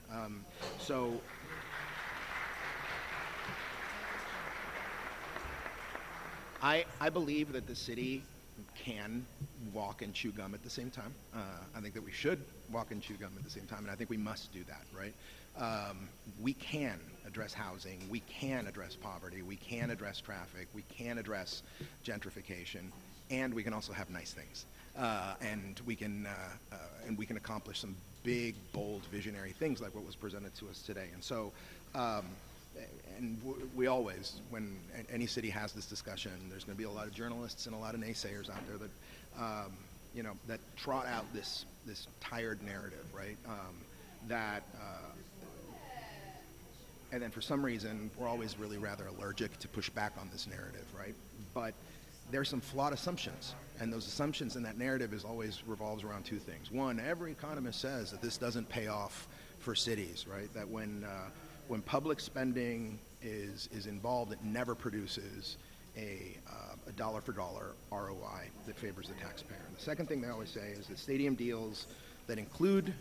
I believe that the city can walk and chew gum at the same time. I think that we should walk and chew gum at the same time, and I think we must do that, right? We can address housing, we can address poverty, we can address traffic, we can address gentrification, and we can also have nice things. And we can accomplish some big, bold, visionary things like what was presented to us today. And so, we always, when any city has this discussion, there's going to be a lot of journalists and a lot of naysayers out there that, that trot out this tired narrative, right? And then for some reason, we're always really rather allergic to push back on this narrative, right? But there's some flawed assumptions, and those assumptions in that narrative always revolves around two things. One, every economist says that this doesn't pay off for cities, right? That when public spending is involved, it never produces a dollar for dollar ROI that favors the taxpayer. And the second thing they always say is that stadium deals that include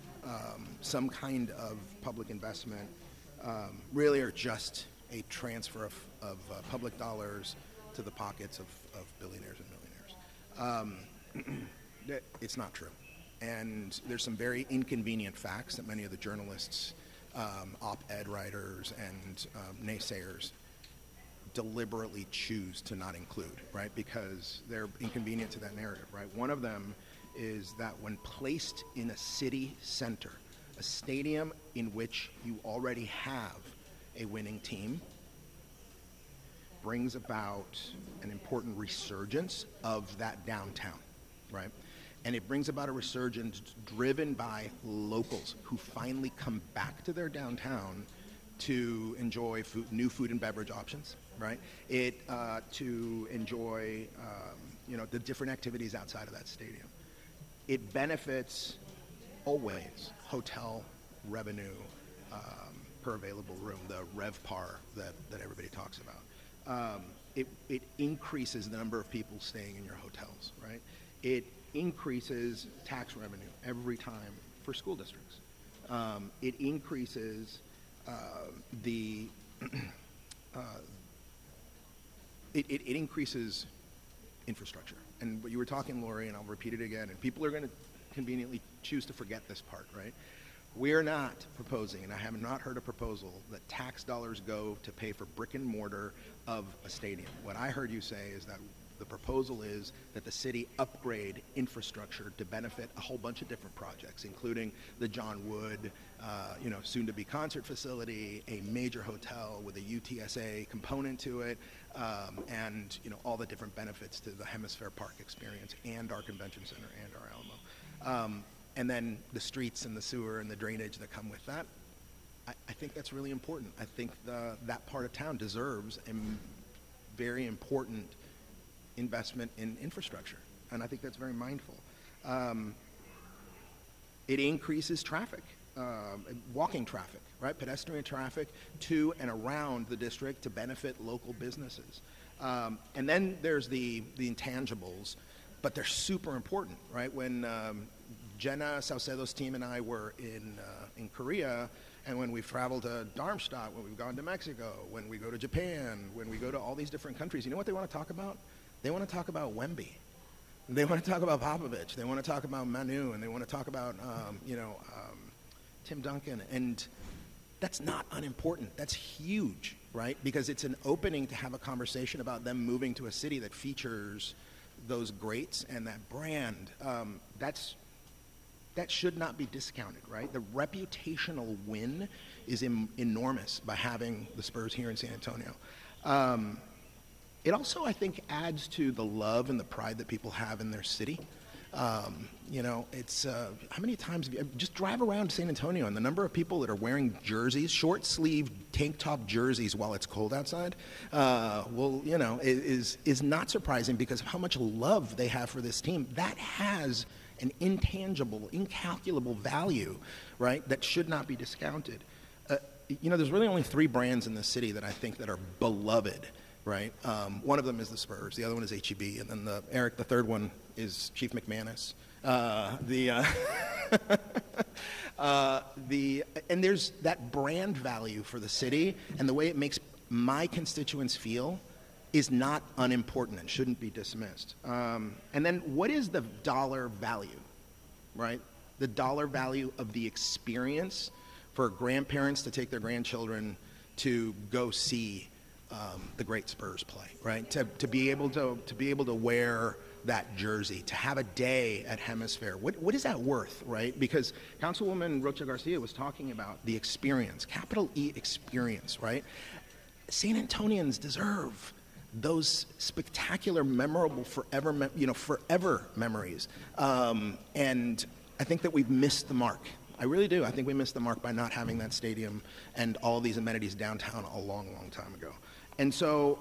some kind of public investment really are just a transfer of public dollars to the pockets of billionaires and millionaires. It's not true. And there's some very inconvenient facts that many of the journalists, op-ed writers, and naysayers deliberately choose to not include, right? Because they're inconvenient to that narrative, right? One of them is that when placed in a city center, a stadium in which you already have a winning team, brings about an important resurgence of that downtown, right? And it brings about a resurgence driven by locals who finally come back to their downtown to enjoy new food and beverage options, right? To enjoy, the different activities outside of that stadium. It benefits always hotel revenue per available room, the RevPAR that everybody talks about. It increases the number of people staying in your hotels, right? It increases tax revenue every time for school districts. It increases it increases infrastructure. And what you were talking, Lori, and I'll repeat it again, and people are going to conveniently choose to forget this part, right? We're not proposing, and I have not heard a proposal, that tax dollars go to pay for brick and mortar of a stadium. What I heard you say is that the proposal is that the city upgrade infrastructure to benefit a whole bunch of different projects, including the John Wood, soon-to-be concert facility, a major hotel with a UTSA component to it, and all the different benefits to the Hemisfair Park experience and our convention center and our Alamo. And then the streets and the sewer and the drainage that come with that. I think that's really important. I think that part of town deserves a very important investment in infrastructure, and I think that's very mindful. It increases traffic, walking traffic, right? Pedestrian traffic to and around the district to benefit local businesses. And then there's the intangibles, but they're super important, right? When Jenna Saucedo's team and I were in Korea, and when we've traveled to Darmstadt, when we've gone to Mexico, when we go to Japan, when we go to all these different countries, you know what they want to talk about? They want to talk about Wemby. They want to talk about Popovich. They want to talk about Manu, and they want to talk about, Tim Duncan. And that's not unimportant. That's huge, right? Because it's an opening to have a conversation about them moving to a city that features those greats and that brand. That should not be discounted, right? The reputational win is enormous by having the Spurs here in San Antonio. It also, I think, adds to the love and the pride that people have in their city. It's how many times have you just drive around San Antonio, and the number of people that are wearing jerseys, short-sleeved tank top jerseys while it's cold outside, is not surprising because of how much love they have for this team. That has an intangible, incalculable value, right, that should not be discounted. There's really only 3 brands in the city that I think that are beloved, right? One of them is the Spurs, the other one is H-E-B, and then the third one is Chief McManus. And there's that brand value for the city, and the way it makes my constituents feel is not unimportant and shouldn't be dismissed. And then what is the dollar value, right? The dollar value of the experience for grandparents to take their grandchildren to go see the great Spurs play, right? To be able to wear that jersey, to have a day at Hemisphere. What is that worth, right? Because Councilwoman Rocha Garcia was talking about the experience, capital E experience, right? San Antonians deserve those spectacular, memorable, forever memories. And I think that we've missed the mark. I really do. I think we missed the mark by not having that stadium and all these amenities downtown a long, long time ago. And so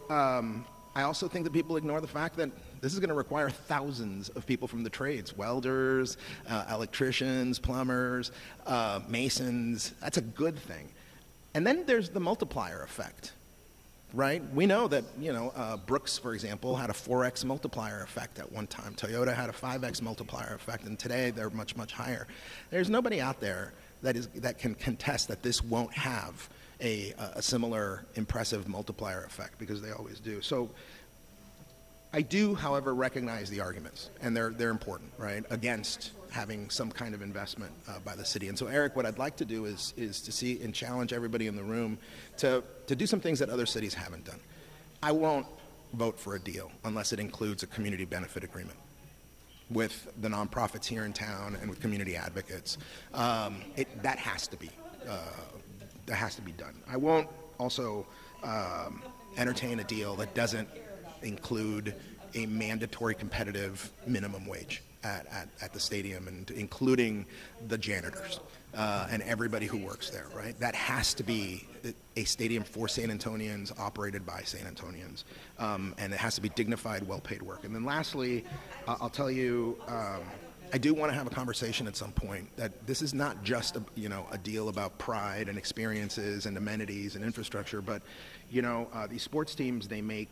I also think that people ignore the fact that this is going to require thousands of people from the trades, welders, electricians, plumbers, masons. That's a good thing. And then there's the multiplier effect, right? We know that, Brooks, for example, had a 4x multiplier effect at one time. Toyota had a 5x multiplier effect, and today they're much, much higher. There's nobody out there that can contest that this won't have a similar impressive multiplier effect, because they always do. So I do, however, recognize the arguments, and they're important, right, against having some kind of investment by the city. And so, Eric, what I'd like to do is to see and challenge everybody in the room to do some things that other cities haven't done. I won't vote for a deal unless it includes a community benefit agreement with the nonprofits here in town and with community advocates. That has to be done. I won't also entertain a deal that doesn't include a mandatory competitive minimum wage at the stadium, and including the janitors and everybody who works there, right? That has to be a stadium for San Antonians, operated by San Antonians, and it has to be dignified, well-paid work. And then lastly, I'll tell you, I do want to have a conversation at some point that this is not just a deal about pride and experiences and amenities and infrastructure, but these sports teams, they make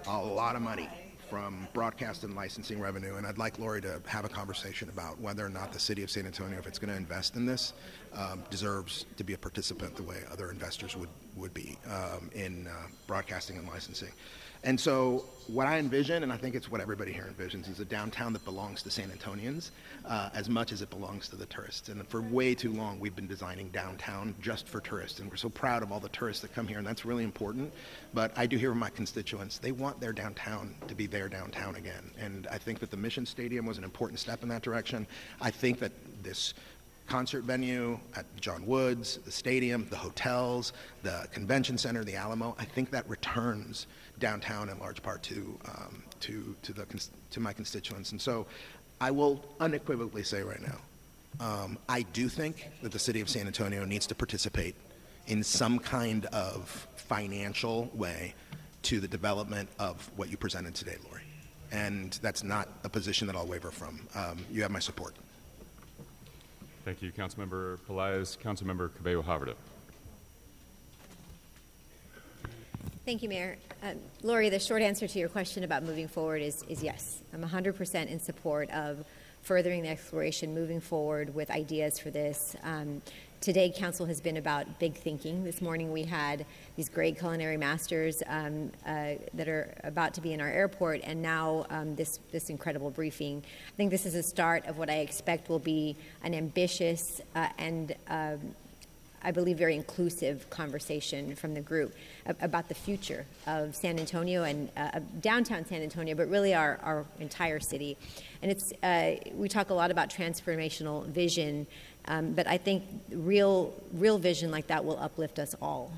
a lot of money from broadcast and licensing revenue, and I'd like Lori to have a conversation about whether or not the city of San Antonio, if it's going to invest in this, deserves to be a participant the way other investors would be in broadcasting and licensing. And so what I envision, and I think it's what everybody here envisions, is a downtown that belongs to San Antonians as much as it belongs to the tourists. And for way too long, we've been designing downtown just for tourists. And we're so proud of all the tourists that come here, and that's really important. But I do hear from my constituents, they want their downtown to be their downtown again. And I think that the Mission Stadium was an important step in that direction. I think that this concert venue at John Woods, the stadium, the hotels, the convention center, the Alamo, I think that returns downtown in large part to my constituents. And so I will unequivocally say right now, I do think that the city of San Antonio needs to participate in some kind of financial way to the development of what you presented today, Lori. And that's not a position that I'll waver from. You have my support. Thank you, Councilmember Pelaez. Councilmember Cabello-Haverda. Thank you, Mayor. Lori, the short answer to your question about moving forward is yes. I'm 100% in support of furthering the exploration, moving forward with ideas for this. Today, Council has been about big thinking. This morning, we had these great culinary masters that are about to be in our airport, and now this incredible briefing. I think this is a start of what I expect will be an ambitious and I believe very inclusive conversation from the group about the future of San Antonio and downtown San Antonio, but really our entire city. And we talk a lot about transformational vision, but I think real vision like that will uplift us all.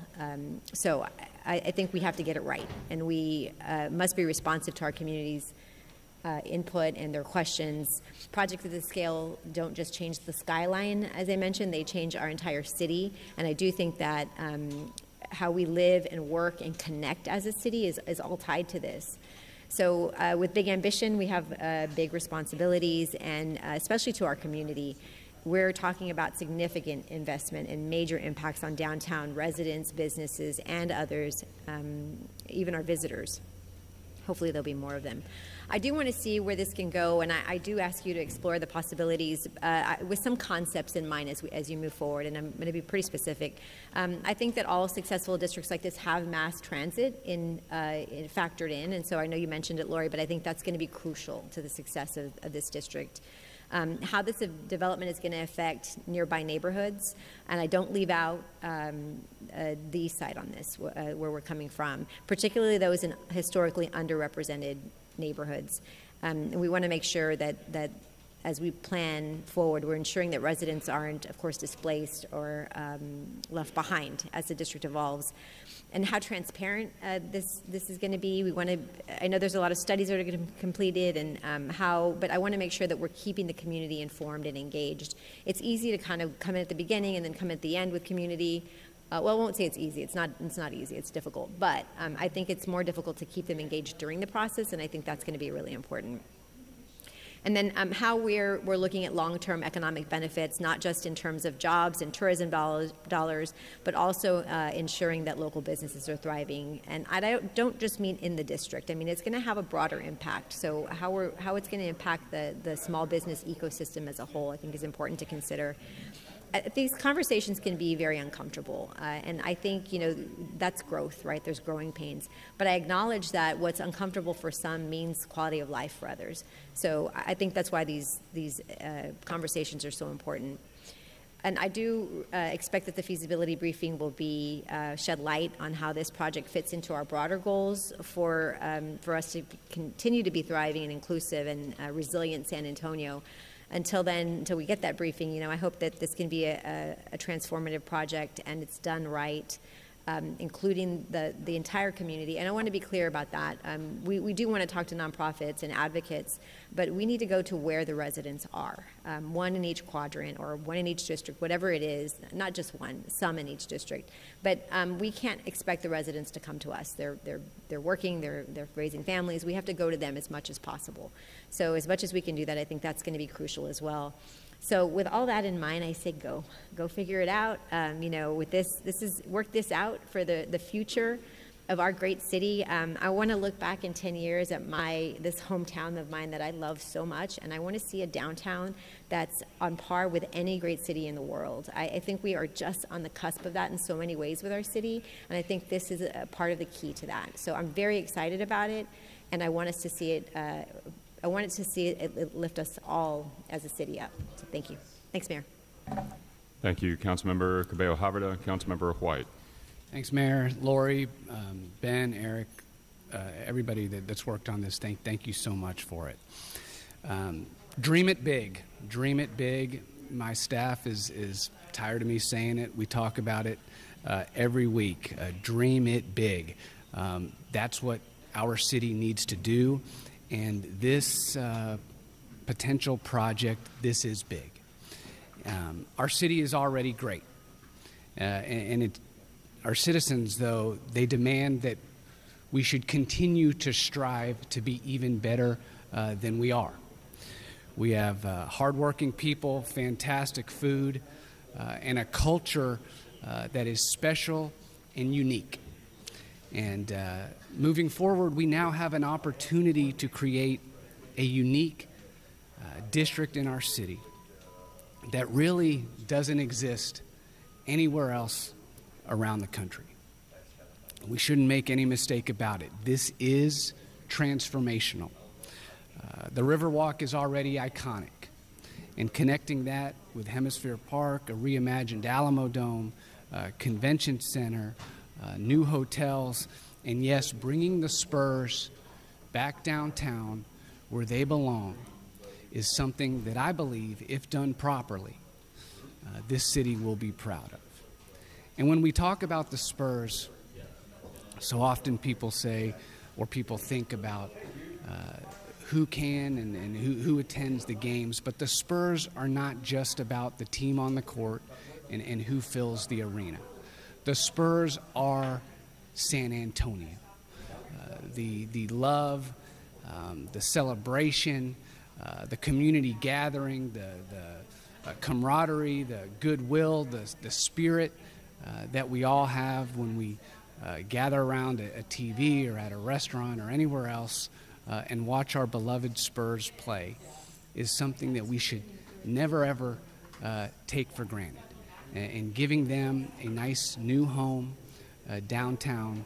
So I think we have to get it right, and we must be responsive to our community's input and their questions. Projects of this scale don't just change the skyline, as I mentioned, they change our entire city. And I do think that how we live and work and connect as a city is all tied to this. So with big ambition, we have big responsibilities, and especially to our community. We're talking about significant investment and major impacts on downtown residents, businesses, and others, even our visitors. Hopefully there'll be more of them. I do want to see where this can go, and I do ask you to explore the possibilities with some concepts in mind as you move forward, and I'm going to be pretty specific. I think that all successful districts like this have mass transit factored in, and so I know you mentioned it, Lori, but I think that's going to be crucial to the success of this district. How this development is going to affect nearby neighborhoods, and I don't leave out the east side on this, where we're coming from, particularly those in historically underrepresented neighborhoods. And we want to make sure that as we plan forward, we're ensuring that residents aren't, of course, displaced or left behind as the district evolves. And how transparent this is going to be. I know there's a lot of studies that are going to be completed, and but I want to make sure that we're keeping the community informed and engaged. It's easy to kind of come in at the beginning and then come at the end with community. Well, I won't say it's easy. It's not easy. It's difficult. But I think it's more difficult to keep them engaged during the process, and I think that's going to be really important. And then how we're looking at long-term economic benefits, not just in terms of jobs and tourism dollars, but also ensuring that local businesses are thriving. And I don't just mean in the district. I mean, it's going to have a broader impact. So how it's going to impact the small business ecosystem as a whole, I think, is important to consider. These conversations can be very uncomfortable, and I think, that's growth, right? There's growing pains. But I acknowledge that what's uncomfortable for some means quality of life for others. So I think that's why these conversations are so important. And I do expect that the feasibility briefing will be shed light on how this project fits into our broader goals for us to continue to be thriving and inclusive and resilient San Antonio. Until we get that briefing, I hope that this can be a transformative project and it's done right, including the entire community. And I want to be clear about that. We do want to talk to nonprofits and advocates, but we need to go to where the residents are, one in each quadrant or one in each district, whatever it is, not just one, some in each district. But we can't expect the residents to come to us. They're working, they're raising families. We have to go to them as much as possible. So as much as we can do that, I think that's going to be crucial as well. So with all that in mind, I say go figure it out. With this is work this out for the future of our great city. I want to look back in 10 years at this hometown of mine that I love so much, and I want to see a downtown that's on par with any great city in the world. I think we are just on the cusp of that in so many ways with our city, and I think this is a part of the key to that. So I'm very excited about it, and I want us to see it. I wanted to see it lift us all as a city up. So thank you. Thanks, Mayor. Thank you, Councilmember Cabello-Haverda. Councilmember White. Thanks, Mayor. Lori, Ben, Eric, everybody that's worked on this, thank you so much for it. Dream it big. Dream it big. My staff is tired of me saying it. We talk about it every week. Dream it big. That's what our city needs to do. And this potential project, this is big. Our city is already great. Our citizens, though, they demand that we should continue to strive to be even better than we are. We have hardworking people, fantastic food, and a culture that is special and unique. And moving forward, we now have an opportunity to create a unique district in our city that really doesn't exist anywhere else around the country. We shouldn't make any mistake about it. This is transformational. The Riverwalk is already iconic, and connecting that with Hemisfair Park, a reimagined Alamo Dome, convention center, new hotels, and yes, bringing the Spurs back downtown where they belong is something that I believe, if done properly, this city will be proud of. And when we talk about the Spurs, so often people say, or people think about who can and who attends the games, but the Spurs are not just about the team on the court and who fills the arena. The Spurs are San Antonio. The love, the celebration, the community gathering, the camaraderie, the goodwill, the spirit that we all have when we gather around a TV or at a restaurant or anywhere else and watch our beloved Spurs play is something that we should never, ever take for granted. And giving them a nice new home downtown,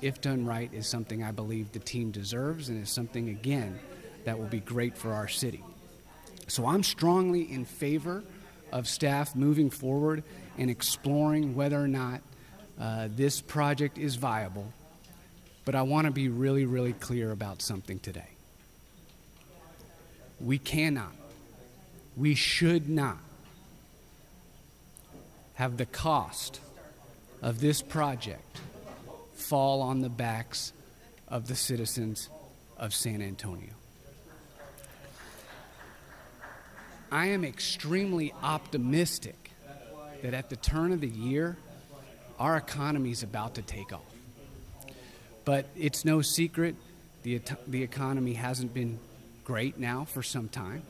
if done right, is something I believe the team deserves and is something, again, that will be great for our city. So I'm strongly in favor of staff moving forward and exploring whether or not this project is viable. But I want to be really, really clear about something today. We cannot, we should not have the cost of this project fall on the backs of the citizens of San Antonio. I am extremely optimistic that at the turn of the year, our economy is about to take off. But it's no secret the economy hasn't been great now for some time.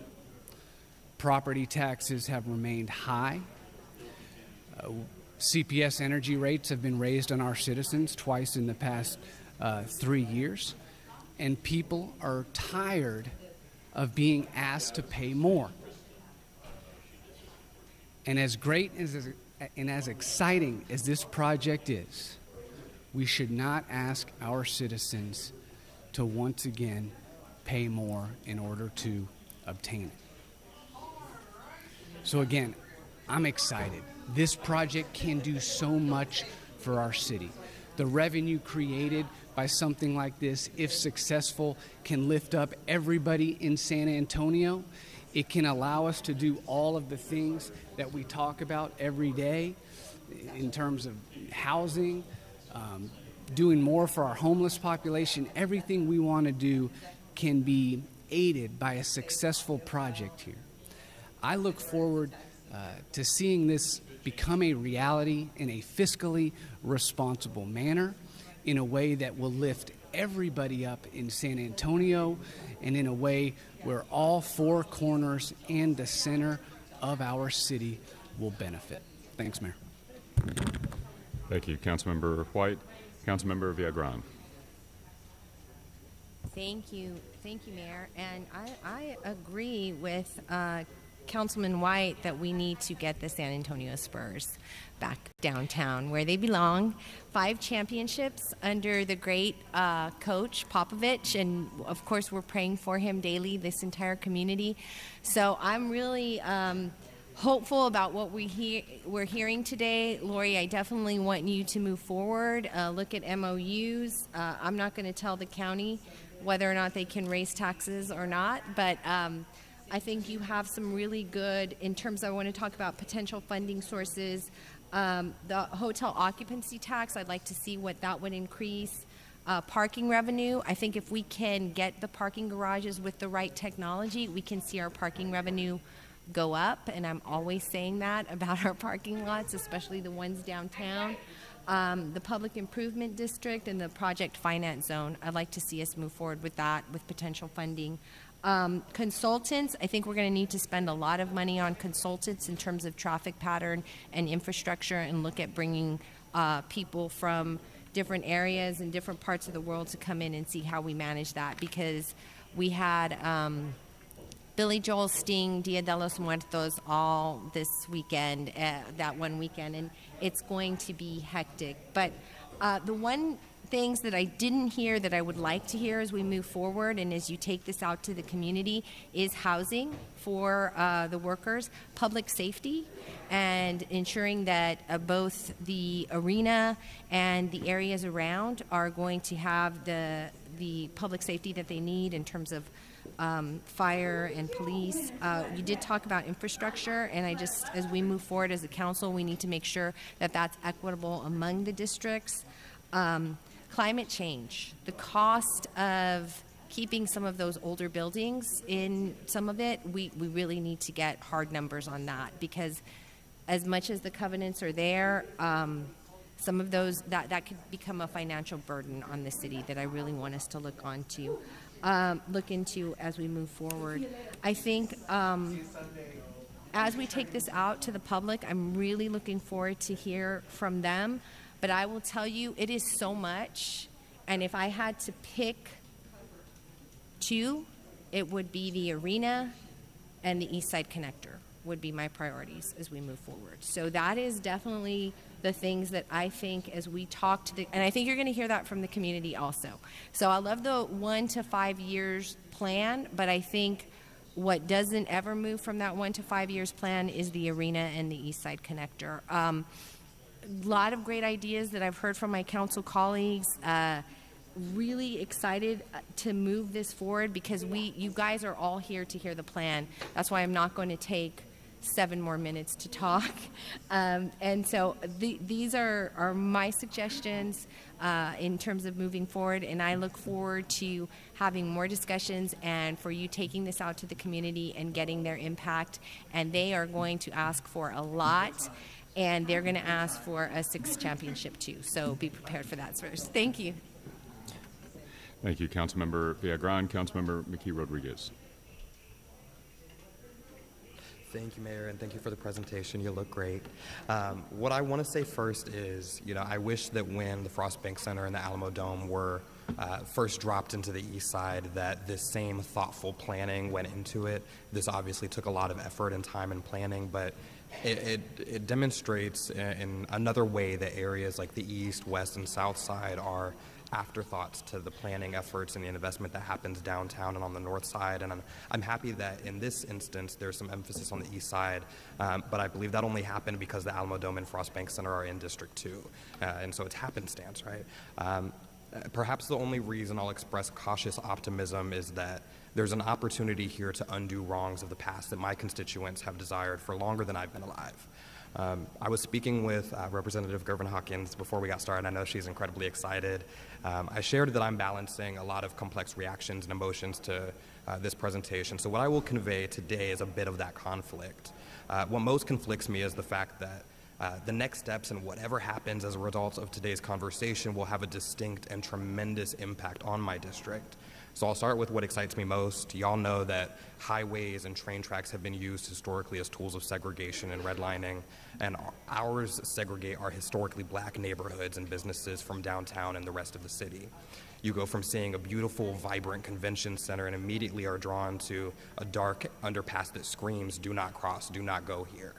Property taxes have remained high. CPS energy rates have been raised on our citizens twice in the past 3 years. And people are tired of being asked to pay more. And as great and as exciting as this project is, we should not ask our citizens to once again pay more in order to obtain it. So again, I'm excited. This project can do so much for our city. The revenue created by something like this, if successful, can lift up everybody in San Antonio. It can allow us to do all of the things that we talk about every day in terms of housing, doing more for our homeless population. Everything we want to do can be aided by a successful project here. I look forward to seeing this become a reality in a fiscally responsible manner, in a way that will lift everybody up in San Antonio, and in a way where all four corners and the center of our city will benefit. Thanks, Mayor. Thank you, Councilmember White. Councilmember Viagran. Thank you, Mayor. And I agree with Councilman White that we need to get the San Antonio Spurs back downtown where they belong. 5 championships under the great coach Popovich, and of course we're praying for him daily, this entire community. So I'm really hopeful about what we're hearing today. Lori, I definitely want you to move forward, look at MOUs. I'm not going to tell the county whether or not they can raise taxes or not, but I think you have some really good, in terms, I want to talk about potential funding sources. The hotel occupancy tax, I'd like to see what that would increase. Parking revenue, I think if we can get the parking garages with the right technology, we can see our parking revenue go up, and I'm always saying that about our parking lots, especially the ones downtown. The public improvement district and the project finance zone, I'd like to see us move forward with that, with potential funding. Consultants, I think we're going to need to spend a lot of money on consultants in terms of traffic pattern and infrastructure, and look at bringing people from different areas and different parts of the world to come in and see how we manage that, because we had Billy Joel Sting, Dia de los Muertos, all this weekend, that one weekend, and it's going to be hectic. But the one things that I didn't hear that I would like to hear as we move forward and as you take this out to the community is housing for the workers, public safety, and ensuring that both the arena and the areas around are going to have the public safety that they need in terms of fire and police. You did talk about infrastructure, and as we move forward as a council, we need to make sure that that's equitable among the districts. Climate change, the cost of keeping some of those older buildings in some of it, we really need to get hard numbers on that, because as much as the covenants are there, some of those, that could become a financial burden on the city that I really want us to look into as we move forward. I think as we take this out to the public, I'm really looking forward to hear from them. But I will tell you, it is so much. And if I had to pick 2, it would be the arena and the East Side Connector would be my priorities as we move forward. So that is definitely the things that I think as we talk to and I think you're going to hear that from the community also. So I love the 1 to 5 years plan, but I think what doesn't ever move from that 1 to 5 years plan is the arena and the East Side Connector. A lot of great ideas that I've heard from my council colleagues. Really excited to move this forward, because you guys are all here to hear the plan. That's why I'm not going to take 7 more minutes to talk. And so these are my suggestions in terms of moving forward, and I look forward to having more discussions and for you taking this out to the community and getting their impact. And they are going to ask for a lot, and they're going to ask for a 6th championship too. So be prepared for that, Spurs. Thank you. Thank you, Councilmember Viagran. Councilmember McKee-Rodriguez. Thank you, Mayor, and thank you for the presentation. You look great. What I want to say first is, I wish that when the Frost Bank Center and the Alamo Dome were first dropped into the east side, that this same thoughtful planning went into it. This obviously took a lot of effort and time and planning, but it demonstrates in another way that areas like the east, west, and south side are afterthoughts to the planning efforts and the investment that happens downtown and on the north side. And I'm happy that in this instance there's some emphasis on the east side, but I believe that only happened because the Alamo Dome and Frost Bank Center are in District 2, and so it's happenstance, right? Perhaps the only reason I'll express cautious optimism is that there's an opportunity here to undo wrongs of the past that my constituents have desired for longer than I've been alive. I was speaking with Representative Gervin Hawkins before we got started. I know she's incredibly excited. I shared that I'm balancing a lot of complex reactions and emotions to this presentation. So what I will convey today is a bit of that conflict. What most conflicts me is the fact that the next steps and whatever happens as a result of today's conversation will have a distinct and tremendous impact on my district. So I'll start with what excites me most. Y'all know that highways and train tracks have been used historically as tools of segregation and redlining, and ours segregate our historically black neighborhoods and businesses from downtown and the rest of the city. You go from seeing a beautiful, vibrant convention center and immediately are drawn to a dark underpass that screams, "Do not cross, do not go here."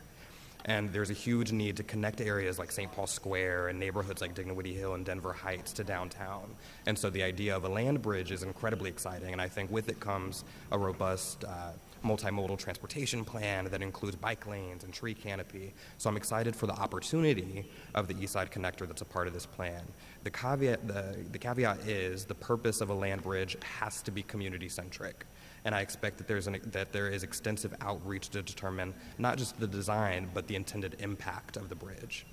And there's a huge need to connect areas like St. Paul Square and neighborhoods like Dignity Hill and Denver Heights to downtown. And so the idea of a land bridge is incredibly exciting, and I think with it comes a robust multimodal transportation plan that includes bike lanes and tree canopy. So I'm excited for the opportunity of the East Side Connector that's a part of this plan. The caveat is the purpose of a land bridge has to be community-centric. And I expect that there is extensive outreach to determine not just the design, but the intended impact of the bridge.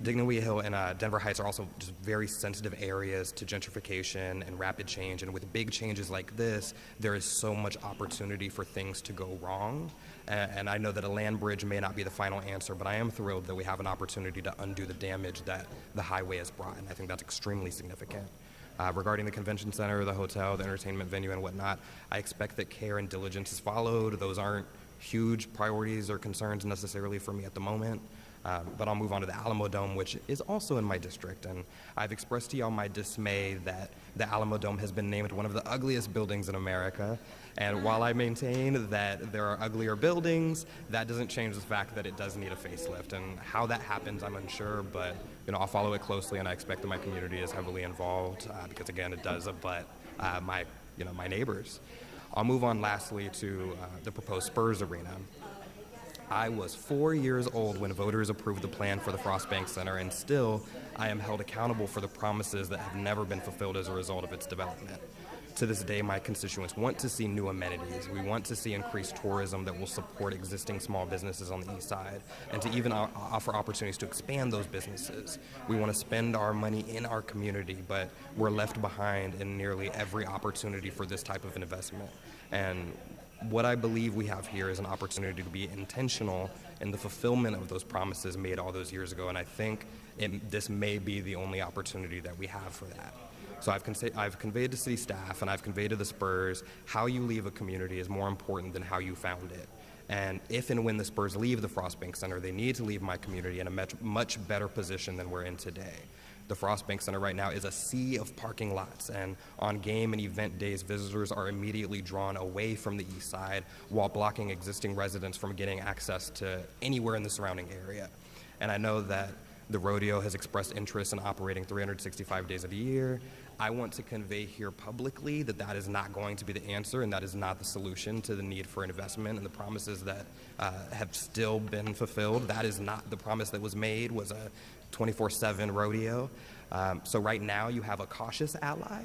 Dignity Hill and Denver Heights are also just very sensitive areas to gentrification and rapid change. And with big changes like this, there is so much opportunity for things to go wrong. And I know that a land bridge may not be the final answer, but I am thrilled that we have an opportunity to undo the damage that the highway has brought. And I think that's extremely significant. Regarding the convention center, the hotel, the entertainment venue, and whatnot, I expect that care and diligence is followed. Those aren't huge priorities or concerns necessarily for me at the moment. But I'll move on to the Alamo Dome, which is also in my district. And I've expressed to y'all my dismay that the Alamo Dome has been named one of the ugliest buildings in America. And while I maintain that there are uglier buildings, that doesn't change the fact that it does need a facelift. And how that happens, I'm unsure, but I'll follow it closely, and I expect that my community is heavily involved because, again, it does abut my neighbors. I'll move on lastly to the proposed Spurs arena. I was 4 years old when voters approved the plan for the Frost Bank Center, and still I am held accountable for the promises that have never been fulfilled as a result of its development. To this day, my constituents want to see new amenities. We want to see increased tourism that will support existing small businesses on the east side and to even offer opportunities to expand those businesses. We want to spend our money in our community, but we're left behind in nearly every opportunity for this type of an investment. And what I believe we have here is an opportunity to be intentional in the fulfillment of those promises made all those years ago, and I think this may be the only opportunity that we have for that. So I've conveyed to city staff and I've conveyed to the Spurs, how you leave a community is more important than how you found it. And if and when the Spurs leave the Frost Bank Center, they need to leave my community in a much better position than we're in today. The Frost Bank Center right now is a sea of parking lots, and on game and event days, visitors are immediately drawn away from the east side while blocking existing residents from getting access to anywhere in the surrounding area. And I know that the rodeo has expressed interest in operating 365 days of the year. I want to convey here publicly that that is not going to be the answer, and that is not the solution to the need for investment and the promises that have still been fulfilled. That is not the promise that was made, was a 24/7 rodeo. So right now you have a cautious ally.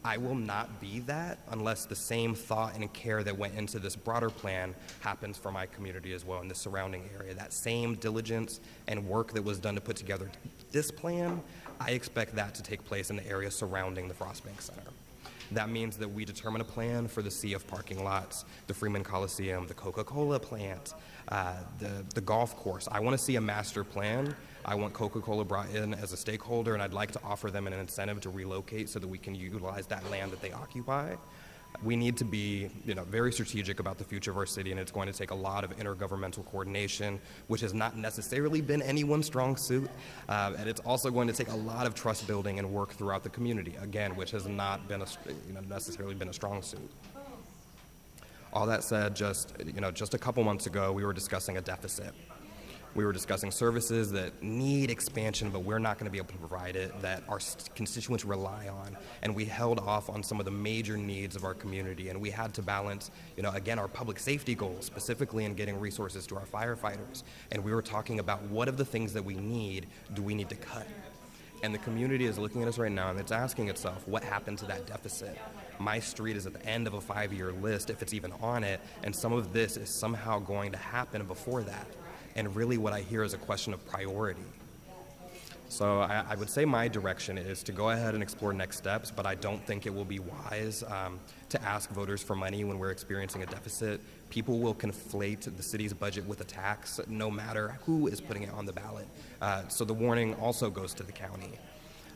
I will not be that unless the same thought and care that went into this broader plan happens for my community as well in the surrounding area. That same diligence and work that was done to put together this plan, I expect that to take place in the area surrounding the Frost Bank Center. That means that we determine a plan for the sea of parking lots, the Freeman Coliseum, the Coca-Cola plant, the golf course. I want to see a master plan. I want Coca-Cola brought in as a stakeholder, and I'd like to offer them an incentive to relocate so that we can utilize that land that they occupy. We need to be, very strategic about the future of our city, and it's going to take a lot of intergovernmental coordination, which has not necessarily been anyone's strong suit, and it's also going to take a lot of trust building and work throughout the community, again, which has not been necessarily been a strong suit. All that said, just a couple months ago, we were discussing a deficit. We were discussing services that need expansion, but we're not going to be able to provide it, that our constituents rely on. And we held off on some of the major needs of our community. And we had to balance, again, our public safety goals, specifically in getting resources to our firefighters. And we were talking about what of the things that we need do we need to cut? And the community is looking at us right now, and it's asking itself, what happened to that deficit? My street is at the end of a 5-year list, if it's even on it, and some of this is somehow going to happen before that. And really what I hear is a question of priority. So I would say my direction is to go ahead and explore next steps, but I don't think it will be wise to ask voters for money when we're experiencing a deficit. People will conflate the city's budget with a tax, no matter who is putting it on the ballot. So the warning also goes to the county.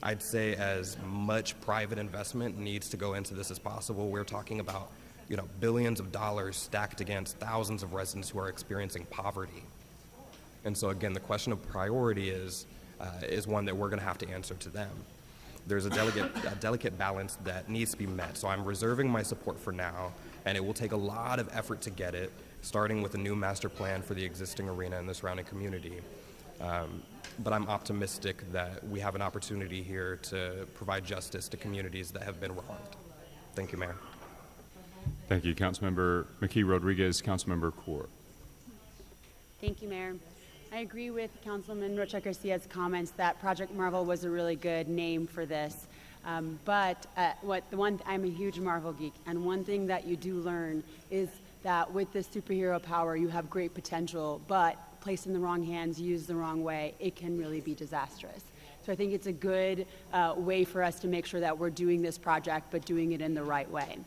I'd say as much private investment needs to go into this as possible. We're talking about, billions of dollars stacked against thousands of residents who are experiencing poverty. And so again, the question of priority is one that we're going to have to answer to them. There's a delicate balance that needs to be met. So I'm reserving my support for now, and it will take a lot of effort to get it, starting with a new master plan for the existing arena and the surrounding community. But I'm optimistic that we have an opportunity here to provide justice to communities that have been wronged. Thank you, Mayor. Thank you, Councilmember McKee Rodriguez. Councilmember Kaur. Thank you, Mayor. I agree with Councilman Rocha Garcia's comments that Project Marvel was a really good name for this. I'm a huge Marvel geek, and one thing that you do learn is that with this superhero power, you have great potential, but placed in the wrong hands, used the wrong way, it can really be disastrous. So I think it's a good way for us to make sure that we're doing this project, but doing it in the right way.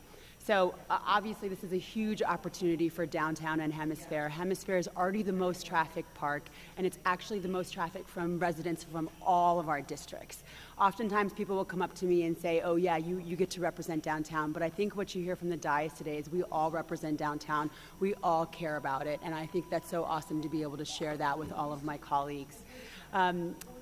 So obviously this is a huge opportunity for downtown and Hemisfair. Hemisfair is already the most trafficked park, and it's actually the most traffic from residents from all of our districts. Oftentimes people will come up to me and say, oh yeah, you get to represent downtown, but I think what you hear from the dais today is we all represent downtown, we all care about it, and I think that's so awesome to be able to share that with all of my colleagues.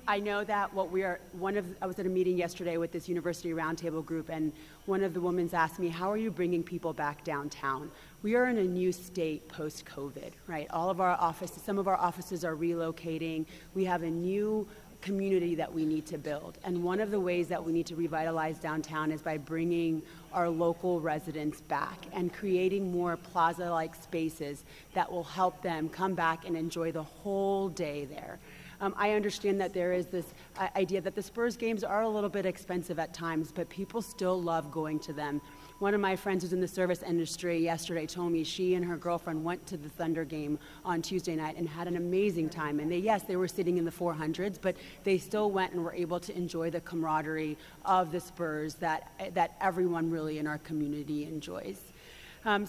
I know that I was at a meeting yesterday with this university roundtable group, and one of the women asked me, how are you bringing people back downtown? We are in a new state post-COVID, right? Some of our offices are relocating. We have a new community that we need to build. And one of the ways that we need to revitalize downtown is by bringing our local residents back and creating more plaza-like spaces that will help them come back and enjoy the whole day there. I understand that there is this idea that the Spurs games are a little bit expensive at times, but people still love going to them. One of my friends who's in the service industry yesterday told me she and her girlfriend went to the Thunder game on Tuesday night and had an amazing time. And they were sitting in the 400s, but they still went and were able to enjoy the camaraderie of the Spurs that everyone really in our community enjoys.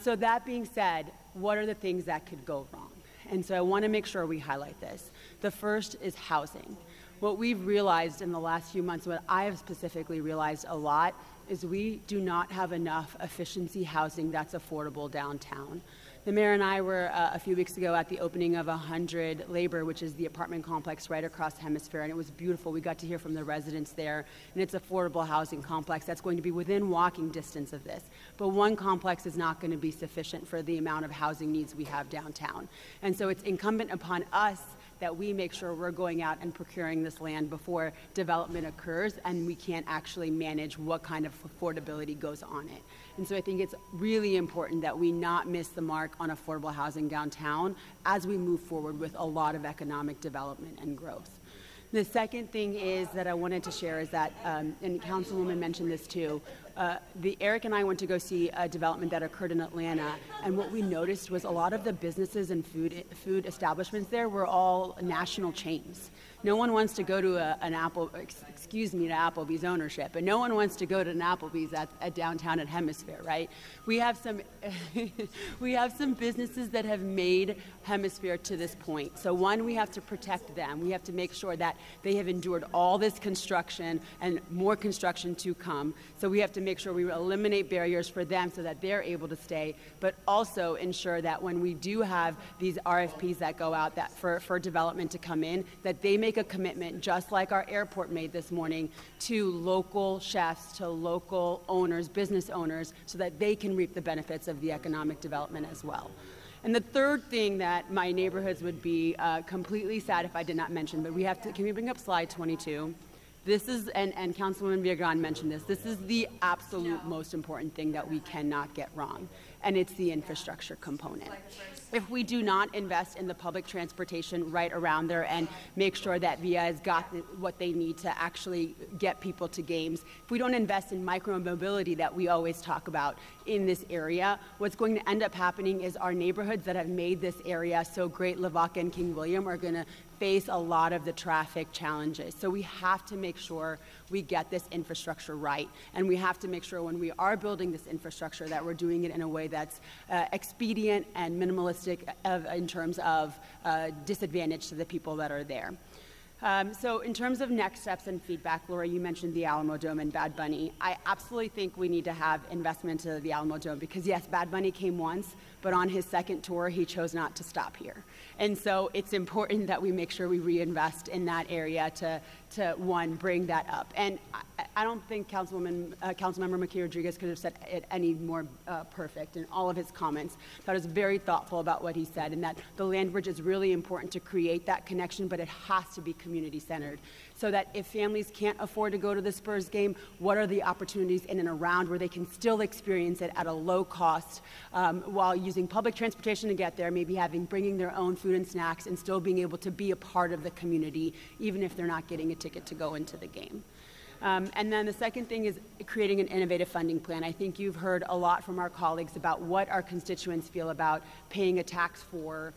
So that being said, what are the things that could go wrong? And so I want to make sure we highlight this. The first is housing. What we've realized in the last few months, what I have specifically realized a lot, is we do not have enough efficiency housing that's affordable downtown. The mayor and I were a few weeks ago at the opening of 100 Labor, which is the apartment complex right across Hemisfair, and it was beautiful. We got to hear from the residents there, and it's affordable housing complex that's going to be within walking distance of this. But one complex is not going to be sufficient for the amount of housing needs we have downtown. And so it's incumbent upon us that we make sure we're going out and procuring this land before development occurs and we can't actually manage what kind of affordability goes on it. And so I think it's really important that we not miss the mark on affordable housing downtown as we move forward with a lot of economic development and growth. The second thing is that I wanted to share is that, and Councilwoman mentioned this too, Eric and I went to go see a development that occurred in Atlanta, and what we noticed was a lot of the businesses and food establishments there were all national chains. No one wants to go to Applebee's ownership, and no one wants to go to an Applebee's at downtown at Hemisfair, right? We have some businesses that have made Hemisfair to this point. So one, we have to protect them. We have to make sure that they have endured all this construction and more construction to come. So we have to make sure we eliminate barriers for them so that they're able to stay, but also ensure that when we do have these RFPs that go out that for development to come in, that they make a commitment, just like our airport made this morning, to local chefs, to local owners, business owners, so that they can reap the benefits of the economic development as well. And the third thing that my neighborhoods would be completely sad if I did not mention, but can we bring up slide 22? This is, and Councilwoman Villagrán mentioned this is the absolute most important thing that we cannot get wrong, and it's the infrastructure component. If we do not invest in the public transportation right around there and make sure that VIA has got what they need to actually get people to games, if we don't invest in micro-mobility that we always talk about in this area, what's going to end up happening is our neighborhoods that have made this area so great, Lavaca and King William, are going to face a lot of the traffic challenges. So we have to make sure we get this infrastructure right. And we have to make sure when we are building this infrastructure that we're doing it in a way that's expedient and minimalistic in terms of disadvantage to the people that are there. So in terms of next steps and feedback, Laura, you mentioned the Alamo Dome and Bad Bunny. I absolutely think we need to have investment into the Alamo Dome because, yes, Bad Bunny came once, but on his second tour, he chose not to stop here. And so it's important that we make sure we reinvest in that area to one, bring that up. And I don't think Councilmember McKee Rodriguez could have said it any more perfect in all of his comments. I was very thoughtful about what he said, and that the land bridge is really important to create that connection, but it has to be community-centered. So that if families can't afford to go to the Spurs game, what are the opportunities in and around where they can still experience it at a low cost while using public transportation to get there, maybe bringing their own food and snacks and still being able to be a part of the community, even if they're not getting a ticket to go into the game. And then the second thing is creating an innovative funding plan. I think you've heard a lot from our colleagues about what our constituents feel about paying a tax for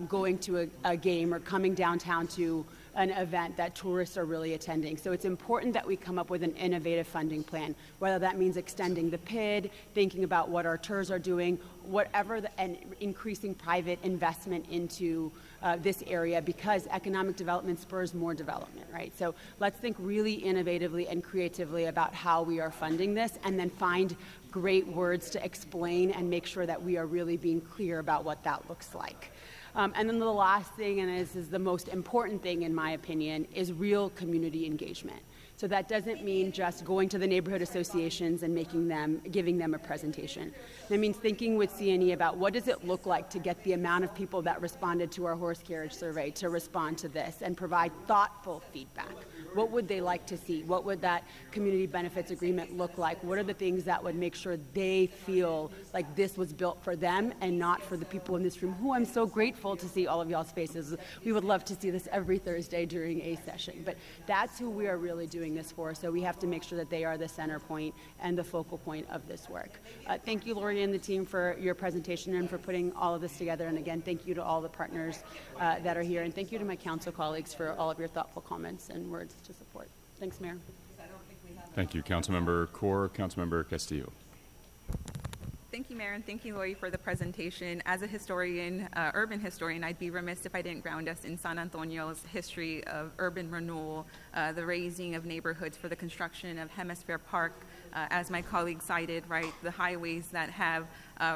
going to a game or coming downtown to an event that tourists are really attending. So it's important that we come up with an innovative funding plan, whether that means extending the PID, thinking about what our tours are doing, whatever, and increasing private investment into this area, because economic development spurs more development, right? So let's think really innovatively and creatively about how we are funding this, and then find great words to explain and make sure that we are really being clear about what that looks like. And then the last thing, and this is the most important thing in my opinion, is real community engagement. So that doesn't mean just going to the neighborhood associations and giving them a presentation. That means thinking with CNE about what does it look like to get the amount of people that responded to our horse carriage survey to respond to this and provide thoughtful feedback. What would they like to see? What would that community benefits agreement look like? What are the things that would make sure they feel like this was built for them and not for the people in this room, who I'm so grateful to see all of y'all's faces. We would love to see this every Thursday during a session, but that's who we are really doing this for. So we have to make sure that they are the center point and the focal point of this work. Thank you, Lori and the team, for your presentation and for putting all of this together. And again, thank you to all the partners that are here. And thank you to my council colleagues for all of your thoughtful comments and words to support. Thanks, Mayor. Thank you, Councilmember Core. Councilmember Castillo. Thank you, Mayor, and thank you, Lori, for the presentation. As a historian, urban historian, I'd be remiss if I didn't ground us in San Antonio's history of urban renewal, the raising of neighborhoods for the construction of Hemisfair Park, as my colleague cited, right, the highways that have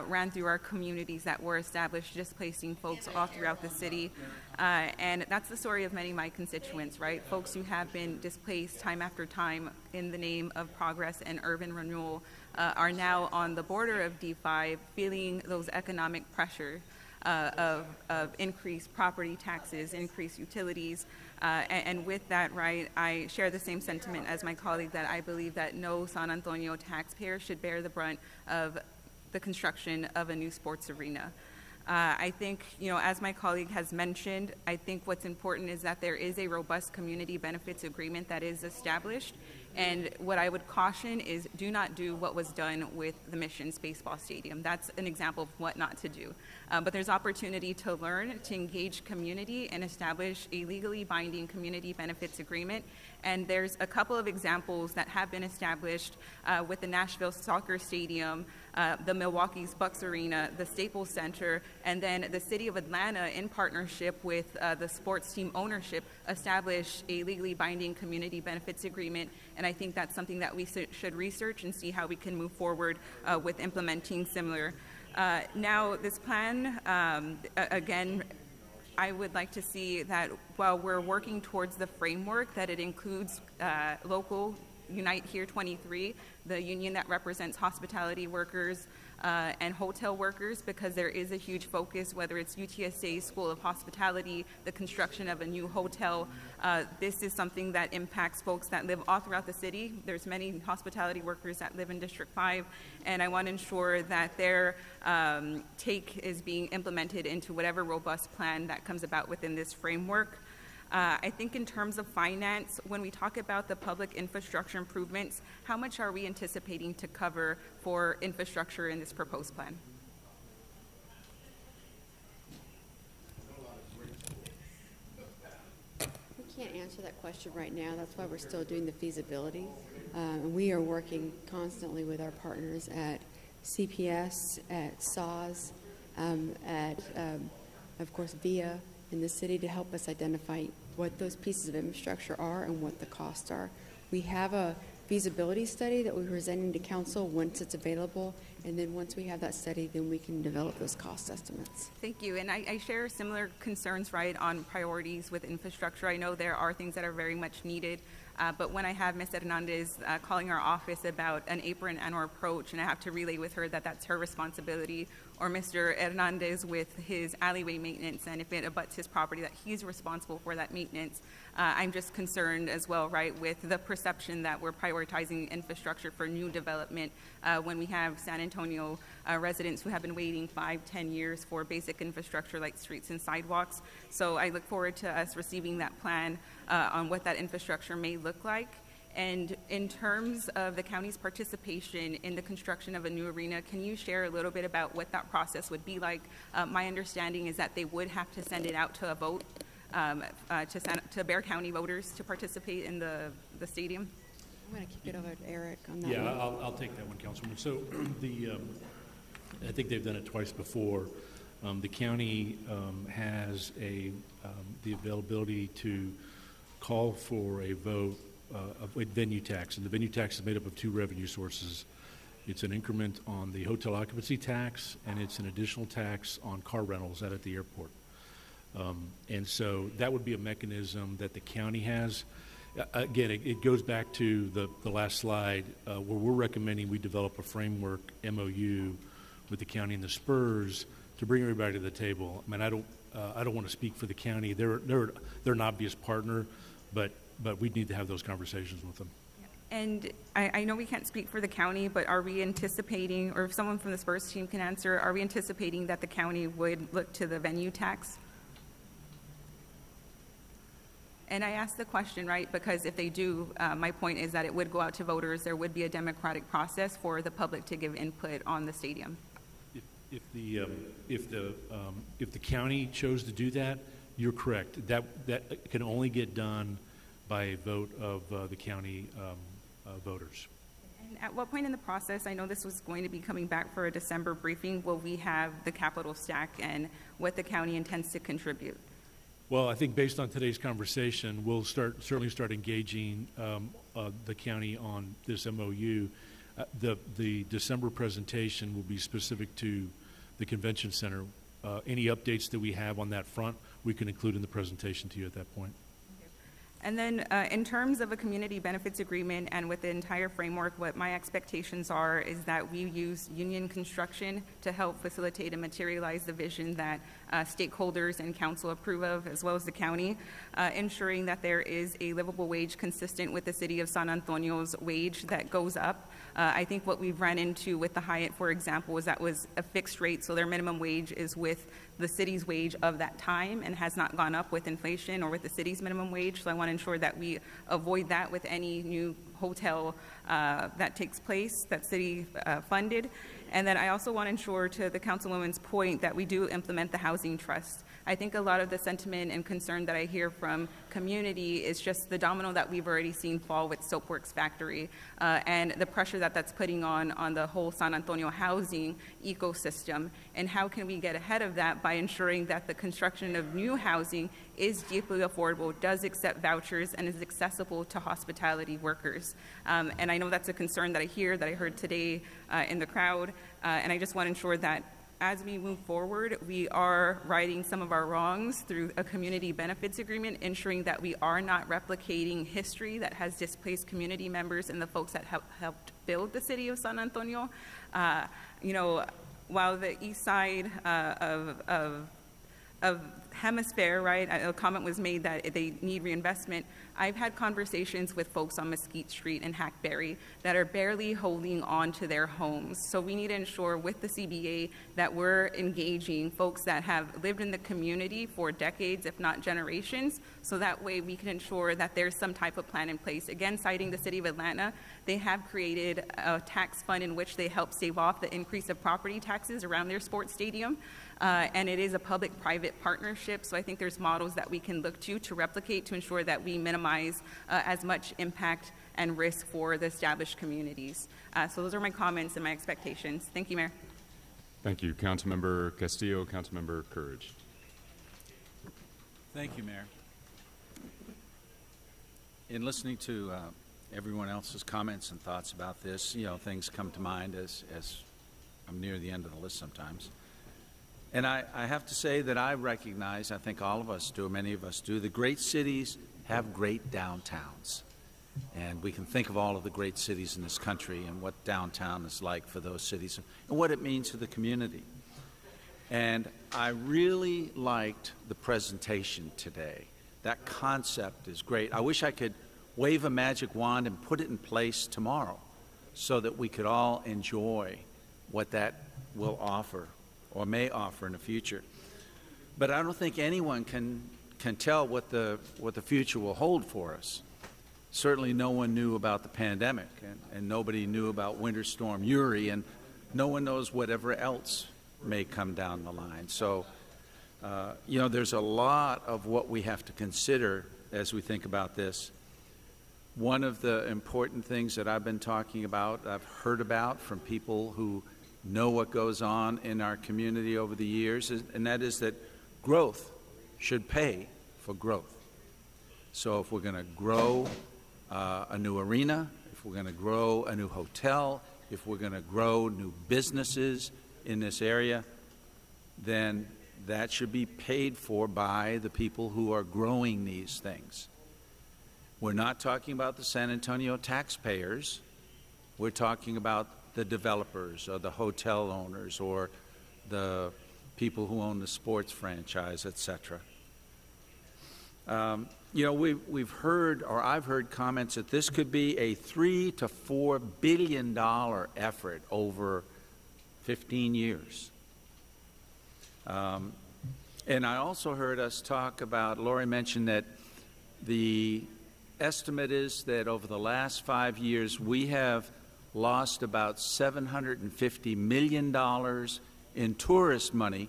ran through our communities that were established, displacing folks all throughout the city. And that's the story of many of my constituents, right? Folks who have been displaced time after time in the name of progress and urban renewal are now on the border of D5, feeling those economic pressure of increased property taxes, increased utilities. And with that, right, I share the same sentiment as my colleague that I believe that no San Antonio taxpayer should bear the brunt of the construction of a new sports arena. I think, as my colleague has mentioned, I think what's important is that there is a robust community benefits agreement that is established. And what I would caution is do not do what was done with the Missions baseball stadium. That's an example of what not to do. But there's opportunity to learn, to engage community, and establish a legally binding community benefits agreement. And there's a couple of examples that have been established with the Nashville Soccer Stadium, the Milwaukee's Bucks Arena, the Staples Center, and then the City of Atlanta, in partnership with the sports team ownership, established a legally binding community benefits agreement. And I think that's something that we should research and see how we can move forward with implementing similar. Now, this plan, again, I would like to see that while we're working towards the framework, that it includes local Unite Here 23, the union that represents hospitality workers and hotel workers, because there is a huge focus, whether it's UTSA's School of Hospitality, the construction of a new hotel. This is something that impacts folks that live all throughout the city. There's many hospitality workers that live in District 5, and I want to ensure that their take is being implemented into whatever robust plan that comes about within this framework. I think in terms of finance, when we talk about the public infrastructure improvements, how much are we anticipating to cover for infrastructure in this proposed plan? We can't answer that question right now. That's why we're still doing the feasibility. We are working constantly with our partners at CPS, at SAWS, of course, VIA in the city to help us identify what those pieces of infrastructure are and what the costs are. We have a feasibility study that we're presenting to council once it's available, and then once we have that study, then we can develop those cost estimates. Thank you. And I share similar concerns, right, on priorities with infrastructure. I know there are things that are very much needed, but when I have Ms. Hernandez calling our office about an apron and or approach, and I have to relay with her that that's her responsibility, or Mr. Hernandez with his alleyway maintenance, and if it abuts his property, that he's responsible for that maintenance. I'm just concerned as well, right, with the perception that we're prioritizing infrastructure for new development when we have San Antonio residents who have been waiting 5-10 years for basic infrastructure like streets and sidewalks. So I look forward to us receiving that plan on what that infrastructure may look like. And in terms of the county's participation in the construction of a new arena, can you share a little bit about what that process would be like? My understanding is that they would have to send it out to a vote to Bexar County voters to participate in the stadium. I'm going to kick it over to Eric on that Yeah, one. I'll take that one, Councilman. So I think they've done it twice before. The county has the availability to call for a vote of venue tax, and the venue tax is made up of two revenue sources. It's an increment on the hotel occupancy tax, and it's an additional tax on car rentals out at the airport. And so that would be a mechanism that the county has. Again, it goes back to the last slide where we're recommending we develop a framework MOU with the county and the Spurs to bring everybody to the table. I mean, I don't want to speak for the county. They're an obvious partner, but we'd need to have those conversations with them. And I know we can't speak for the county, but are we anticipating, or if someone from the Spurs team can answer, are we anticipating that the county would look to the venue tax? And I ask the question, right, because if they do, my point is that it would go out to voters. There would be a democratic process for the public to give input on the stadium. If the county chose to do that, you're correct. That can only get done by a vote of the county voters. And at what point in the process, I know this was going to be coming back for a December briefing, will we have the capital stack and what the county intends to contribute? Well, I think based on today's conversation, we'll certainly start engaging the county on this MOU. The December presentation will be specific to the convention center. Any updates that we have on that front, we can include in the presentation to you at that point. And then in terms of a community benefits agreement and with the entire framework, what my expectations are is that we use union construction to help facilitate and materialize the vision that stakeholders and council approve of, as well as the county, ensuring that there is a livable wage consistent with the city of San Antonio's wage that goes up. I think what we've run into with the Hyatt, for example, is that was a fixed rate, so their minimum wage is with the city's wage of that time and has not gone up with inflation or with the city's minimum wage. So I want to ensure that we avoid that with any new hotel that takes place that's city funded. And then I also want to ensure, to the councilwoman's point, that we do implement the housing trust. I think a lot of the sentiment and concern that I hear from community is just the domino that we've already seen fall with Soapworks Factory and the pressure that that's putting on the whole San Antonio housing ecosystem. And how can we get ahead of that by ensuring that the construction of new housing is deeply affordable, does accept vouchers, and is accessible to hospitality workers. And I know that's a concern that I hear, that I heard today in the crowd, and I just want to ensure that as we move forward, we are righting some of our wrongs through a community benefits agreement, ensuring that we are not replicating history that has displaced community members and the folks that have helped build the city of San Antonio. While the east side of Hemisfair, right, a comment was made that they need reinvestment. I've had conversations with folks on Mesquite Street and Hackberry that are barely holding on to their homes. So we need to ensure with the CBA that we're engaging folks that have lived in the community for decades, if not generations, so that way we can ensure that there's some type of plan in place. Again, citing the city of Atlanta, they have created a tax fund in which they help save off the increase of property taxes around their sports stadium. And it is a public-private partnership, so I think there's models that we can look to replicate to ensure that we minimize as much impact and risk for the established communities. So those are my comments and my expectations. Thank you, Mayor. Thank you. Councilmember Castillo, Councilmember Courage. Thank you, Mayor. in listening to everyone else's comments and thoughts about this, things come to mind as I'm near the end of the list sometimes. And I have to say that I recognize, I think all of us do, many of us do, the great cities have great downtowns. And we can think of all of the great cities in this country and what downtown is like for those cities and what it means to the community. And I really liked the presentation today. That concept is great. I wish I could wave a magic wand and put it in place tomorrow so that we could all enjoy what that will offer or may offer in the future. But I don't think anyone can tell what the future will hold for us. Certainly no one knew about the pandemic, and nobody knew about Winter Storm Uri, and no one knows whatever else may come down the line. So, there's a lot of what we have to consider as we think about this. One of the important things that I've been talking about, I've heard about from people who know what goes on in our community over the years, and that is that growth should pay for growth. So if we're going to grow a new arena, if we're going to grow a new hotel, if we're going to grow new businesses in this area, then that should be paid for by the people who are growing these things. We're not talking about the San Antonio taxpayers. We're talking about the developers or the hotel owners or the people who own the sports franchise, etc. We've heard, or I've heard comments that this could be a $3 to $4 billion effort over 15 years. And I also heard us talk about, Lori mentioned that the estimate is that over the last 5 years, we have lost about $750 million in tourist money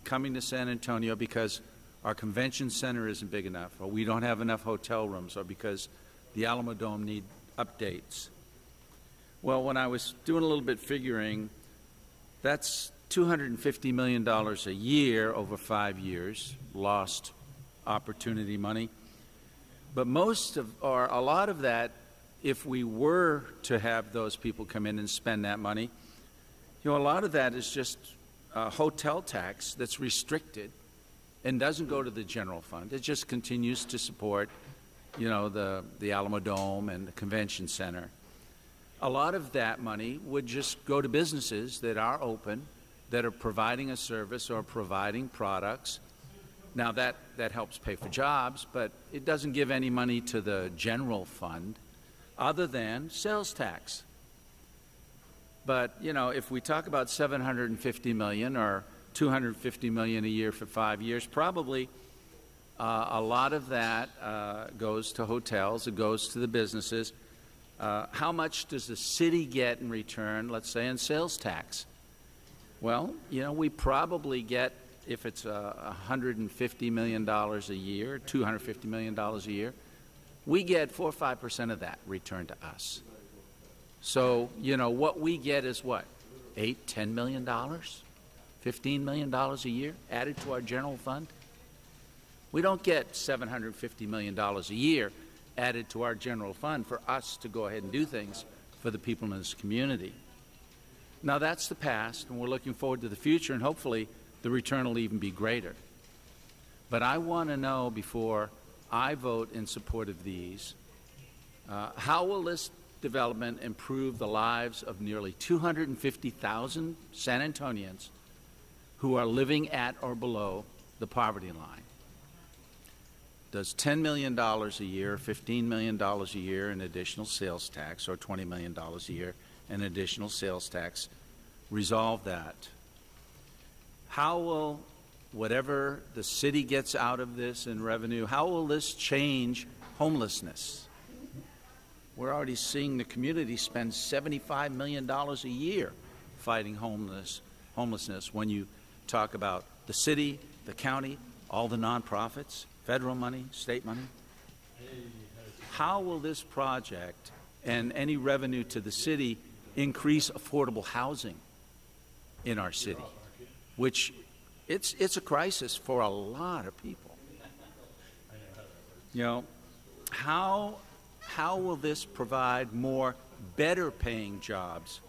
coming to San Antonio because our convention center isn't big enough, or we don't have enough hotel rooms, or because the Alamo Dome need updates. Well, when I was doing a little bit figuring, that's $250 million a year over 5 years, lost opportunity money. But a lot of that, if we were to have those people come in and spend that money, a lot of that is just a hotel tax that's restricted and doesn't go to the general fund. It just continues to support, the Alamo Dome and the convention center. A lot of that money would just go to businesses that are open, that are providing a service or providing products. Now that helps pay for jobs, but it doesn't give any money to the general fund other than sales tax. But, if we talk about $750 million or $250 million a year for 5 years, probably a lot of that goes to hotels, it goes to the businesses. How much does the city get in return, let's say, in sales tax? Well, we probably get, if it's $150 million a year, $250 million a year, we get 4 or 5% of that returned to us. So, what we get is what? $8, $10 million? $15 million a year added to our general fund? We don't get $750 million a year added to our general fund for us to go ahead and do things for the people in this community. Now, that's the past, and we're looking forward to the future, and hopefully the return will even be greater. But I want to know, before I vote in support of these, how will this development improve the lives of nearly 250,000 San Antonians who are living at or below the poverty line? Does $10 million a year, $15 million a year in additional sales tax, or $20 million a year in additional sales tax resolve that? How will whatever the city gets out of this in revenue, how will this change homelessness? We're already seeing the community spend $75 million a year fighting homelessness when you talk about the city, the county, all the nonprofits, federal money, state money. How will this project and any revenue to the city increase affordable housing in our city, which it's a crisis for a lot of people? How how will this provide more better paying jobs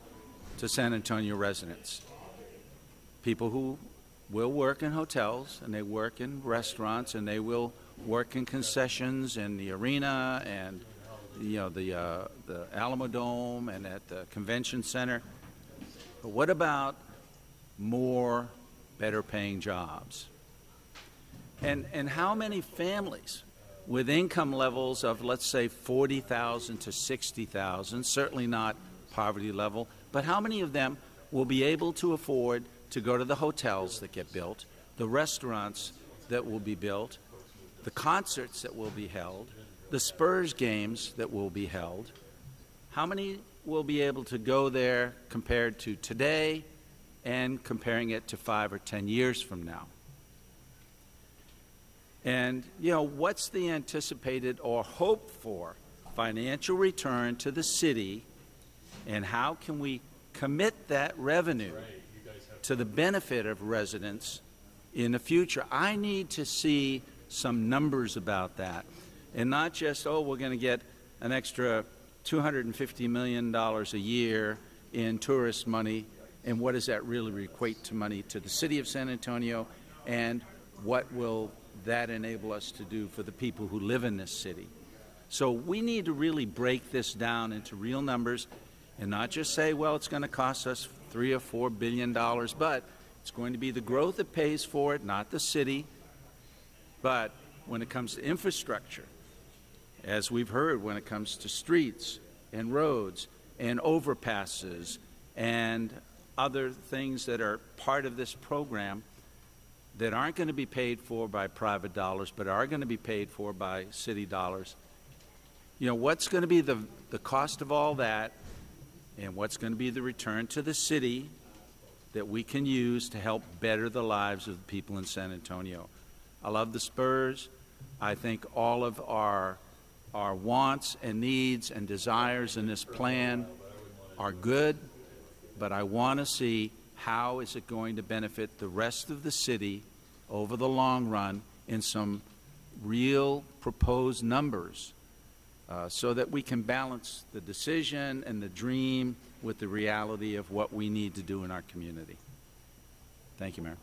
to San Antonio residents? People who will work in hotels, and they work in restaurants, and they will work in concessions in the arena and the Alamo Dome and at the convention center. But what about more better paying jobs? And how many families with income levels of, let's say, $40,000 to $60,000, certainly not poverty level, but how many of them will be able to afford to go to the hotels that get built, the restaurants that will be built, the concerts that will be held, the Spurs games that will be held? How many will be able to go there compared to today and comparing it to 5 or 10 years from now? And, what's the anticipated or hoped for financial return to the city, and how can we commit that revenue to the benefit of residents in the future? I need to see some numbers about that, and not just, we're going to get an extra $250 million a year in tourist money, and what does that really equate to money to the city of San Antonio, and what will that enable us to do for the people who live in this city? So we need to really break this down into real numbers and not just say, well, it's going to cost us $3 or $4 billion, but it's going to be the growth that pays for it, not the city. But when it comes to infrastructure, as we've heard, when it comes to streets and roads and overpasses and other things that are part of this program that aren't going to be paid for by private dollars but are going to be paid for by city dollars, what's going to be the cost of all that, and what's going to be the return to the city that we can use to help better the lives of the people in San Antonio? I love the Spurs. I think all of our wants and needs and desires in this plan are good, but I want to see how is it going to benefit the rest of the city over the long run in some real proposed numbers, so that we can balance the decision and the dream with the reality of what we need to do in our community. Thank you, Mayor.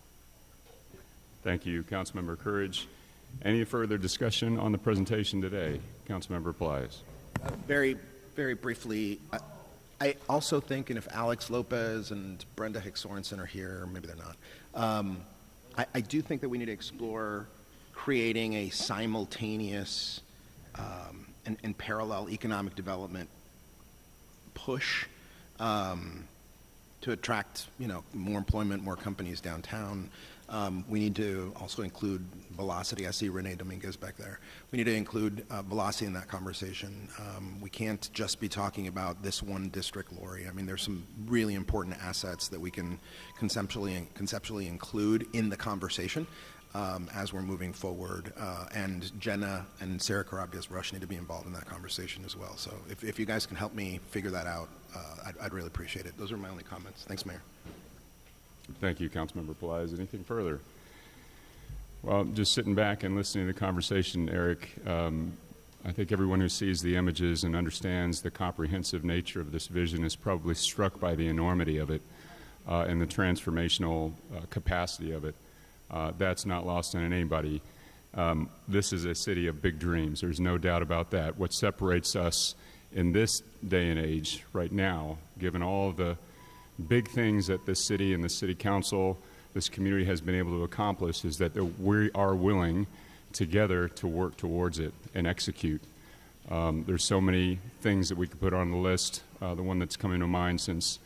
Thank you, Councilmember Courage. Any further discussion on the presentation today? Councilmember Plies. Very, very briefly, I also think, and if Alex Lopez and Brenda Hicks Sorensen are here, maybe they're not, I do think that we need to explore creating a simultaneous and parallel economic development push to attract, more employment, more companies downtown. We need to also include velocity. I see Renee Dominguez back there. We need to include velocity in that conversation. We can't just be talking about this one district, Lori. I mean, there's some really important assets that we can conceptually include in the conversation as we're moving forward. And Jenna and Sarah Karabias Rush need to be involved in that conversation as well. So if you guys can help me figure that out, I'd really appreciate it. Those are my only comments. Thanks, Mayor. Thank you, Councilmember Plies. Anything further? Well, just sitting back and listening to the conversation, Eric, I think everyone who sees the images and understands the comprehensive nature of this vision is probably struck by the enormity of it and the transformational capacity of it. That's not lost on anybody. This is a city of big dreams. There's no doubt about that. What separates us in this day and age right now, given all of the big things that this city and the city council, this community has been able to accomplish, is that we are willing together to work towards it and execute. There's so many things that we could put on the list. The one that's coming to mind since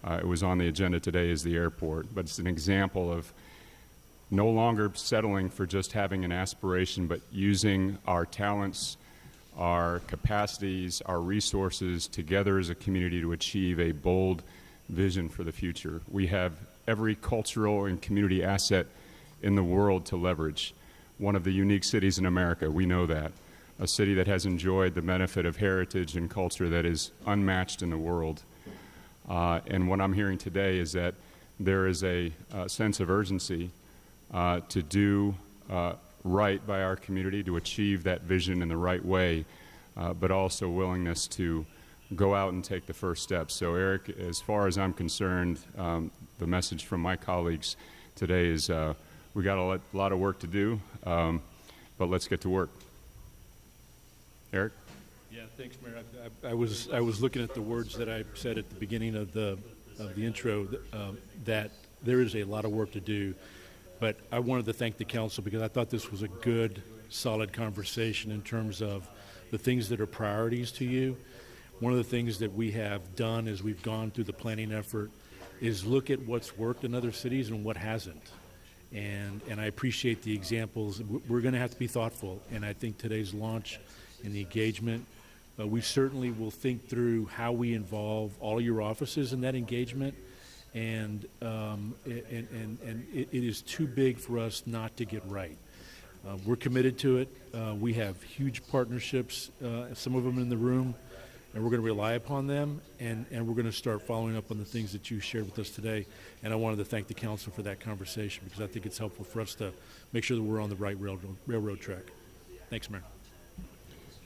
it was on the agenda today is the airport, but it's an example of no longer settling for just having an aspiration, but using our talents, our capacities, our resources together as a community to achieve a bold vision for the future. We have every cultural and community asset in the world to leverage. One of the unique cities in America, we know that. A city that has enjoyed the benefit of heritage and culture that is unmatched in the world. And what I'm hearing today is that there is a sense of urgency to do right by our community, to achieve that vision in the right way, but also willingness to go out and take the first steps. So Eric, as far as I'm concerned, the message from my colleagues today is we got a lot of work to do, but let's get to work. Eric? Yeah, thanks, Mayor. I was looking at the words that I said at the beginning of the intro, that there is a lot of work to do, but I wanted to thank the council because I thought this was a good, solid conversation in terms of the things that are priorities to you. One of the things that we have done as we've gone through the planning effort is look at what's worked in other cities and what hasn't. And I appreciate the examples. We're going to have to be thoughtful, and I think today's launch and the engagement, we certainly will think through how we involve all your offices in that engagement, and it is too big for us not to get right. We're committed to it. We have huge partnerships, some of them in the room, and we're going to rely upon them, and we're going to start following up on the things that you shared with us today. And I wanted to thank the council for that conversation because I think it's helpful for us to make sure that we're on the right railroad track. Thanks, Mayor.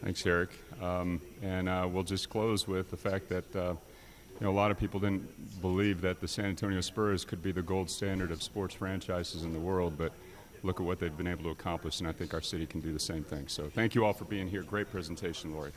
Thanks, Eric. And we'll just close with the fact that a lot of people didn't believe that the San Antonio Spurs could be the gold standard of sports franchises in the world, but look at what they've been able to accomplish, and I think our city can do the same thing. So thank you all for being here. Great presentation, Lori.